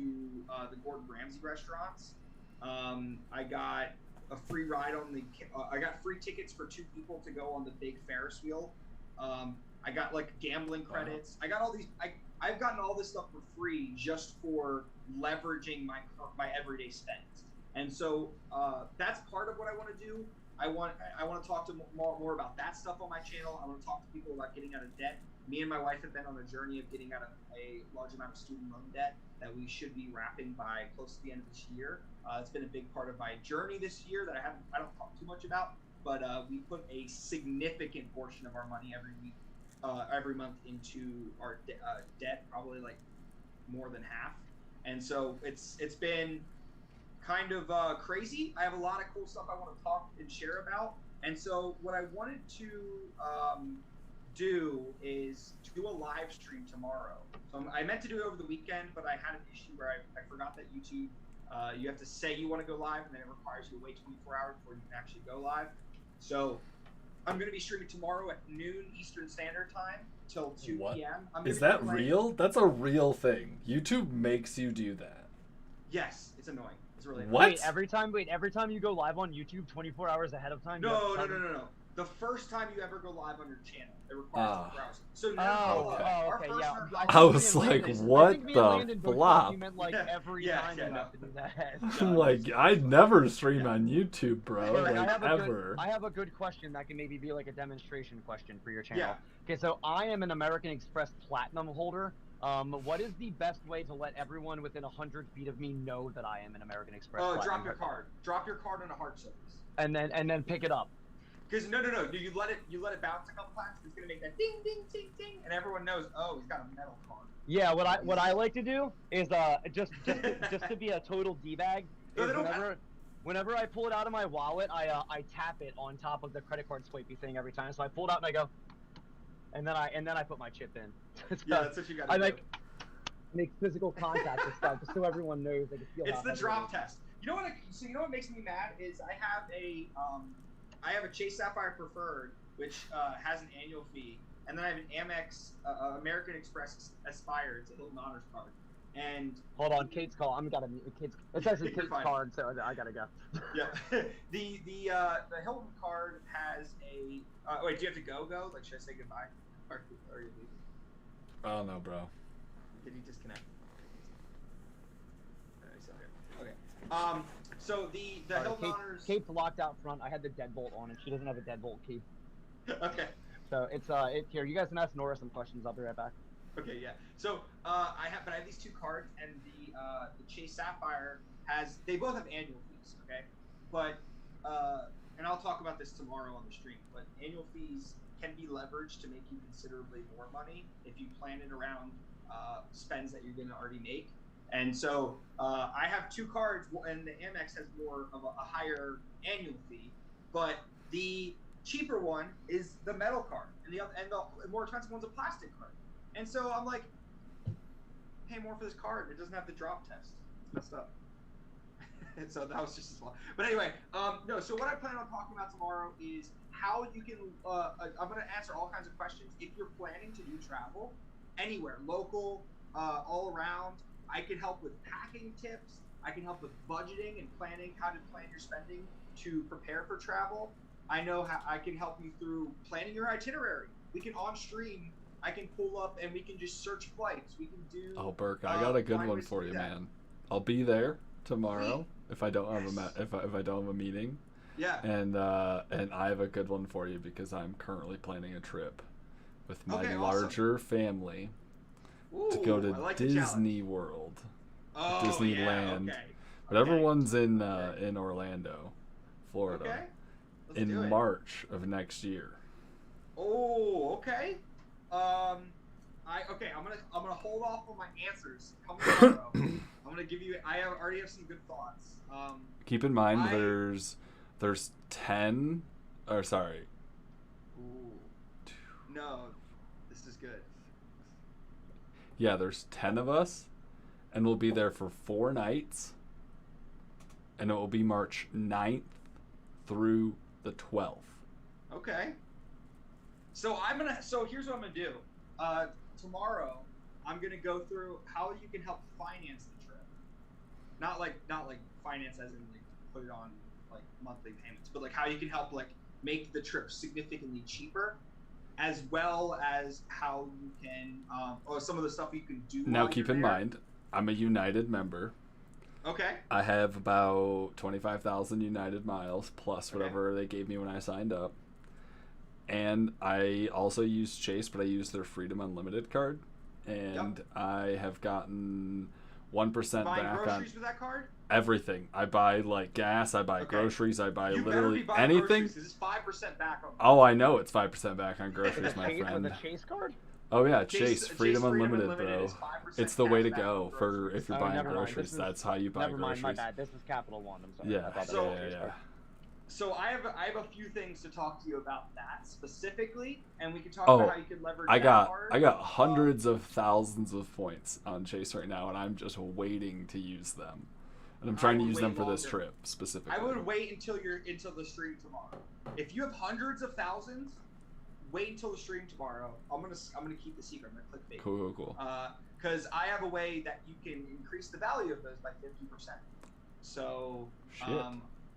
the Gordon Ramsay restaurants. I got a free ride on the. I got free tickets for 2 people to go on the big Ferris wheel. I got gambling credits. I got all these. I've gotten all this stuff for free just for leveraging my everyday spends. And so that's part of what I want to do. I want to talk to more about that stuff on my channel. I want to talk to people about getting out of debt. Me and my wife have been on a journey of getting out of a large amount of student loan debt that we should be wrapping by close to the end of this year. It's been a big part of my journey this year that I don't talk too much about, but we put a significant portion of our money every month into our debt, probably more than half. And so it's been kind of crazy. I have a lot of cool stuff I want to talk and share about. And so what I wanted to do is do a live stream tomorrow. So I meant to do it over the weekend, but I had an issue where I forgot that YouTube, you have to say you want to go live, and then it requires you to wait 24 hours before you can actually go live. So I'm going to be streaming tomorrow at noon Eastern Standard Time till 2 p.m. Is that real? That's a real thing. YouTube makes you do that. Yes, it's annoying. It's really What? nice. Wait, every time you go live on YouTube 24 hours ahead of time? No. The first time you ever go live on your channel, it requires 24 hours. So Nerdhalla, I was like, what the flop? You meant like every time you have to do that. I'm like, I never stream on YouTube, bro. Like, Like, ever. I have a good question that can maybe be like a demonstration question for your channel. Yeah. Okay, so I am an American Express Platinum holder. What is the best way to let everyone within 100 feet of me know that I am an American Express Platinum? Drop your card. Drop your card on a heart surface. And then pick it up. Because no. You let it bounce a couple times. It's gonna make that ding, ding, ding, ding, and everyone knows. Oh, he's got a metal card. Yeah. What I like to do is just to be a total d-bag. Whenever I pull it out of my wallet, I tap it on top of the credit card swipey thing every time. So I pull it out and I go, and then I put my chip in. So yeah, that's what you got to do. I make physical contact and stuff, just so everyone knows they can feel. It's the drop test. You know what? So you know what makes me mad is I have a Chase Sapphire Preferred, which has an annual fee, and then I have an Amex American Express Aspire. It's a Hilton Honors card. And hold on, Kate's call. It's actually Kate's card, so I gotta go. Yeah, the Hilton card has a. Wait, do you have to go? Like, should I say goodbye? Or are you leaving? I don't know, bro. Did he disconnect? He's still here. Okay. So the Hilton Honors. Kate's locked out front. I had the deadbolt on, and she doesn't have a deadbolt key. Okay. So it's here. You guys can ask Nora some questions. I'll be right back. Okay, yeah. So I have these two cards, and the Chase Sapphire they both have annual fees, okay? But and I'll talk about this tomorrow on the stream. But annual fees can be leveraged to make you considerably more money if you plan it around spends that you're gonna already make. And so I have two cards, and the Amex has more of a higher annual fee, but the cheaper one is the metal card, and the more expensive one's a plastic card. And so I'm like, pay more for this card. It doesn't have the drop test. It's messed up. And so that was just as well. But anyway, no. So what I plan on talking about tomorrow is how you can. I'm going to answer all kinds of questions if you're planning to do travel anywhere, local, all around. I can help with packing tips. I can help with budgeting and planning, how to plan your spending to prepare for travel. I know how I can help you through planning your itinerary. We can on stream. I can pull up and we can just search flights. We can do. Oh, Burke, I got a good one for you, man. I'll be there tomorrow if I don't have if I don't have a meeting. Yeah. And I have a good one for you because I'm currently planning a trip with my larger family to go to Disney World, Disneyland, whatever one's in Orlando, Florida, in March of next year. Oh, okay. I'm gonna hold off on my answers. Come tomorrow. I'm gonna give you. I already have some good thoughts. Keep in mind, there's 10. Or sorry. Ooh. No, this is good. Yeah, there's 10 of us, and we'll be there for 4 nights, and it will be March 9th through the 12th. Okay. So here's what I'm gonna do. Tomorrow, I'm gonna go through how you can help finance the trip. Not like finance as in like put it on like monthly payments, but like how you can help like make the trip significantly cheaper, as well as how you can or some of the stuff you can do. Now keep in mind, I'm a United member. Okay. I have about 25,000 United miles plus whatever they gave me when I signed up. And I also use Chase, but I use their Freedom Unlimited card. And I have gotten 1% back on groceries with that card? Everything. I buy like gas, I buy groceries, I buy literally anything. It's 5% back on. Oh, I know it's 5% back on groceries, my friend. With the Chase card? Oh yeah, Chase Freedom Unlimited, bro. Is 5% It's the way to back go for if you're buying groceries. Is, that's how you buy never groceries. Never mind, my bad. This is Capital One. I'm sorry. Yeah. So I have a few things to talk to you about that specifically, and we can talk about how you can leverage that card. I got hundreds of thousands of points on Chase right now, and I'm just waiting to use them. And I'm trying to use them for this trip specifically. I would wait until the stream tomorrow. If you have hundreds of thousands, wait until the stream tomorrow. I'm gonna keep the secret. I'm gonna click Cool. Because I have a way that you can increase the value of those by 50%. So Shit.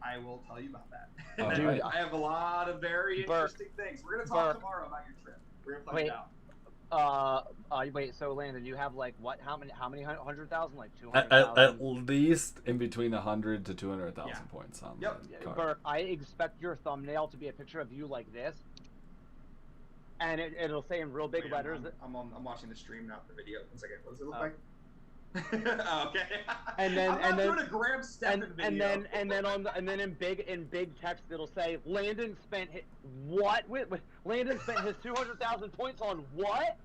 I will tell you about that. Dude, I have a lot of very interesting things. We're gonna talk tomorrow about your trip. We're gonna plan it out. Wait. So Landon, you have like what? How many 100,000? Like 200,000. At least in between 100 to 200,000 points on the card. Bert, I expect your thumbnail to be a picture of you like this, and it'll say in real big letters. I'm watching the stream, not the video. 1 second. What does it look like? Okay. And then I'm not doing a Graham Stephan video. And then in big text it'll say Landon spent Landon spent his 200,000 points on what?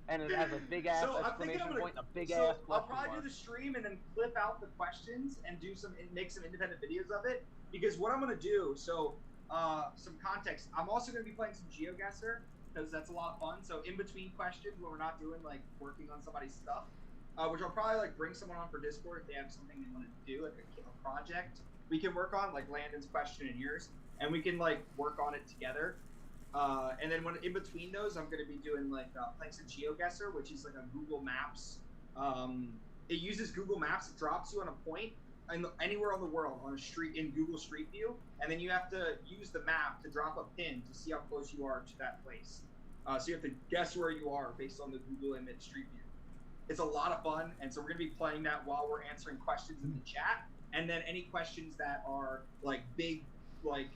And it has a big ass exclamation point and a big ass. I'll probably do the stream and then clip out the questions and make some independent videos of it, because what I'm gonna do. So some context. I'm also gonna be playing some GeoGuessr, because that's a lot of fun. So in between questions, when we're not doing like working on somebody's stuff. Which I'll probably like bring someone on for Discord if they have something they want to do, like a project we can work on, like Landon's question and yours, and we can like work on it together. And then when in between those, I'm going to be doing like playing some GeoGuessr, which is like a Google Maps. It uses Google Maps. It drops you on a point anywhere on the world on a street in Google Street View, and then you have to use the map to drop a pin to see how close you are to that place. So you have to guess where you are based on the Google Image Street View. It's a lot of fun, and so we're going to be playing that while we're answering questions in the chat, and then any questions that are like big, like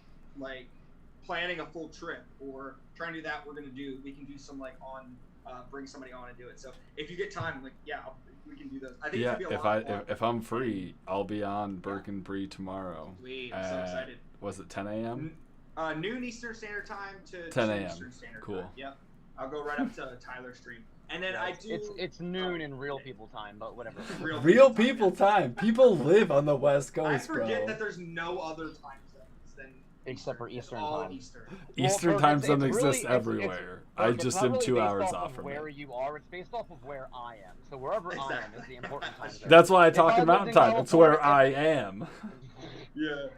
planning a full trip or trying to do that, we can do some like bring somebody on and do it. So if you get time, like we can do those. I think it's gonna be a lot of fun. If I'm free, I'll be on Burke and Bree tomorrow. Sweet, I'm so excited. Was it 10 a.m.? Noon Eastern Standard Time to 10 a.m. Eastern Standard Cool. Time. Yep. I'll go right up to Tyler's stream. And then I do. It's noon in real people time, but whatever. Real people time. People live on the West Coast, bro. I forget that there's no other time zones than except for Eastern all time. Eastern time zone exists everywhere. I just am really 2 hours off off from where it. you are. It's based off of where I am. So wherever I am is the important time. That's why I talk in Mountain Time. It's where I am. Yeah.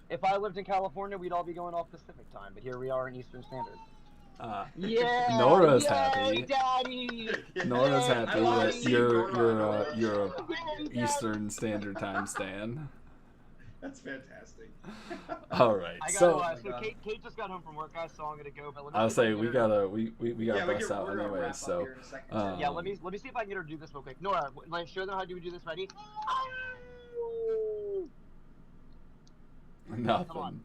If I lived in California, we'd all be going off Pacific time, but here we are in Eastern Standard. Nora's happy. Daddy. Nora's happy that you're a Eastern Standard Time stan. That's fantastic. All right, so Kate just got home from work, guys. So I'm gonna go. But I'll say we gotta bust out anyway. So let me see if I can get her to do this real quick. Nora, show them how do we do this. Ready? Nothing.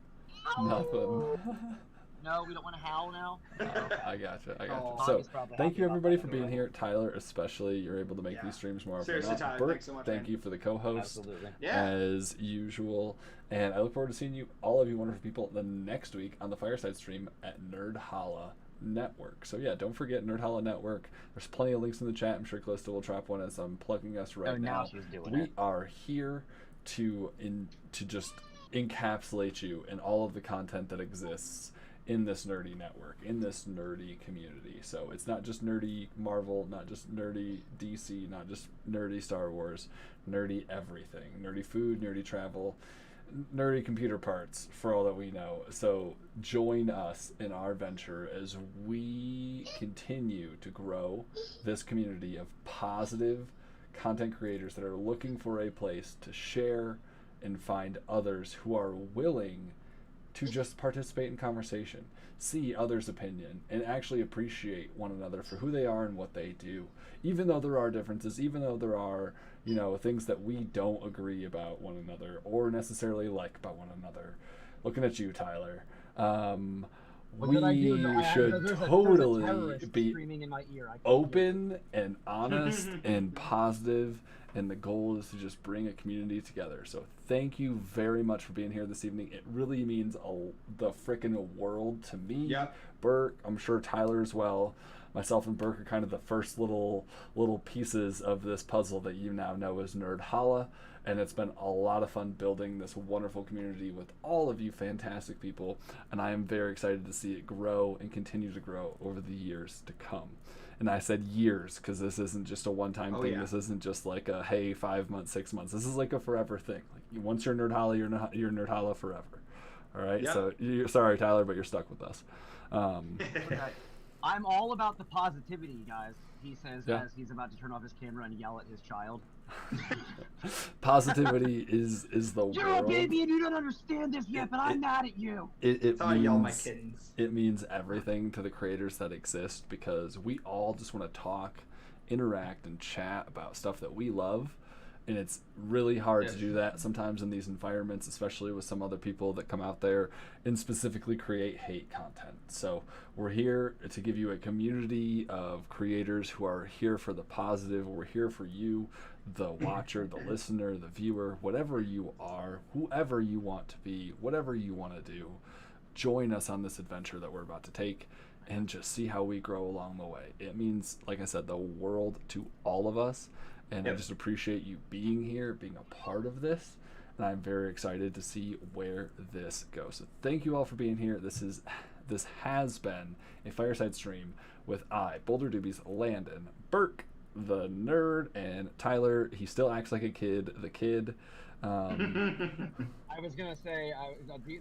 No, we don't want to howl now. I gotcha. So, thank you everybody for being here. Tyler, especially, you're able to make these streams more often. Seriously, Tyler, Bert, thanks so much. Thank you for the co-host, Absolutely. as usual. And I look forward to seeing all of you wonderful people, the next week on the Fireside stream at Nerdhalla Network. So yeah, don't forget Nerdhalla Network. There's plenty of links in the chat. I'm sure Calista will drop one as I'm plugging us right now. She's doing we are here to just encapsulate you in all of the content that exists in this nerdy network, in this nerdy community. So it's not just nerdy Marvel, not just nerdy DC, not just nerdy Star Wars, nerdy everything. Nerdy food, nerdy travel, nerdy computer parts, for all that we know. So join us in our venture as we continue to grow this community of positive content creators that are looking for a place to share and find others who are willing to just participate in conversation, see others' opinion, and actually appreciate one another for who they are and what they do. Even though there are differences, even though there are, things that we don't agree about one another or necessarily like about one another. Looking at you, Tyler. We should totally be open and honest and positive, and the goal is to just bring a community together. So thank you very much for being here this evening. It really means the frickin' world to me. Yep. Burke, I'm sure Tyler as well. Myself and Burke are kind of the first little pieces of this puzzle that you now know as Nerdhalla. And it's been a lot of fun building this wonderful community with all of you fantastic people. And I am very excited to see it grow and continue to grow over the years to come. And I said years because this isn't just a one-time thing. Yeah. This isn't just like a, hey, 5 months, 6 months. This is like a forever thing. Like once you're Nerdhalla, you're Nerdhalla forever. All right? Yep. So sorry, Tyler, but you're stuck with us. Okay. I'm all about the positivity, guys. he says Yeah. as he's about to turn off his camera and yell at his child. Positivity is the You're world. a baby and you don't understand this yet, but I'm mad at you. It I yell at my means kittens. it means everything to the creators that exist, because we all just want to talk, interact, and chat about stuff that we love. And it's really hard to do that sometimes in these environments, especially with some other people that come out there and specifically create hate content. So we're here to give you a community of creators who are here for the positive. We're here for you, the watcher, the listener, the viewer, whatever you are, whoever you want to be, whatever you want to do. Join us on this adventure that we're about to take and just see how we grow along the way. It means, like I said, the world to all of us. And I just appreciate you being here, being a part of this. And I'm very excited to see where this goes. So thank you all for being here. This has been a Fireside stream with Boulder Doobies, Landon, Burke, the nerd, and Tyler. He still acts like a kid, the kid. I was gonna say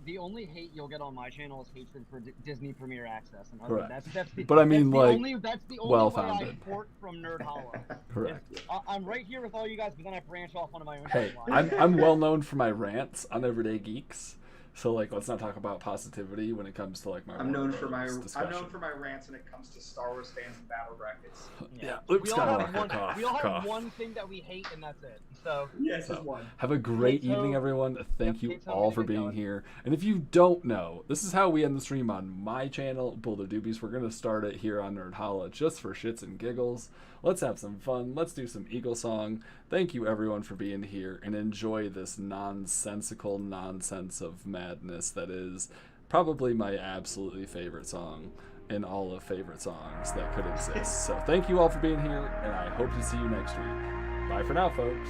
the only hate you'll get on my channel is hatred for Disney Premier Access, and Correct. that's the, But I mean, that's the only well-founded. way I port from Nerdhalla. Correct. I'm right here with all you guys, but then I branch off onto my own. Hey, timeline. I'm well known for my rants on Everyday Geeks. So like, let's not talk about positivity when it comes to like my. I'm known for my discussion. rants when it comes to Star Wars fans and battle brackets. Yeah, Luke we all have Skywalker. one. Cough, We all have cough. one thing that we hate, and that's it. So Yes, So, just one. have a great Hey, so- evening, everyone. Thank you hey, so all get for it being going. here. And if you don't know, this is how we end the stream on my channel, Boulder Doobies. We're going to start it here on Nerdhalla just for shits and giggles. Let's have some fun. Let's do some Eagle Song. Thank you, everyone, for being here, and enjoy this nonsensical nonsense of madness that is probably my absolutely favorite song in all of favorite songs that could exist. So thank you all for being here, and I hope to see you next week. Bye for now, folks.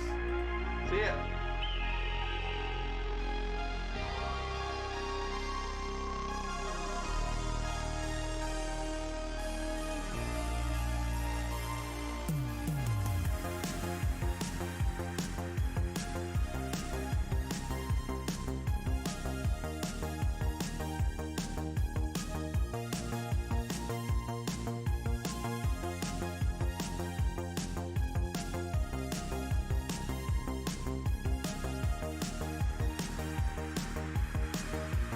See ya.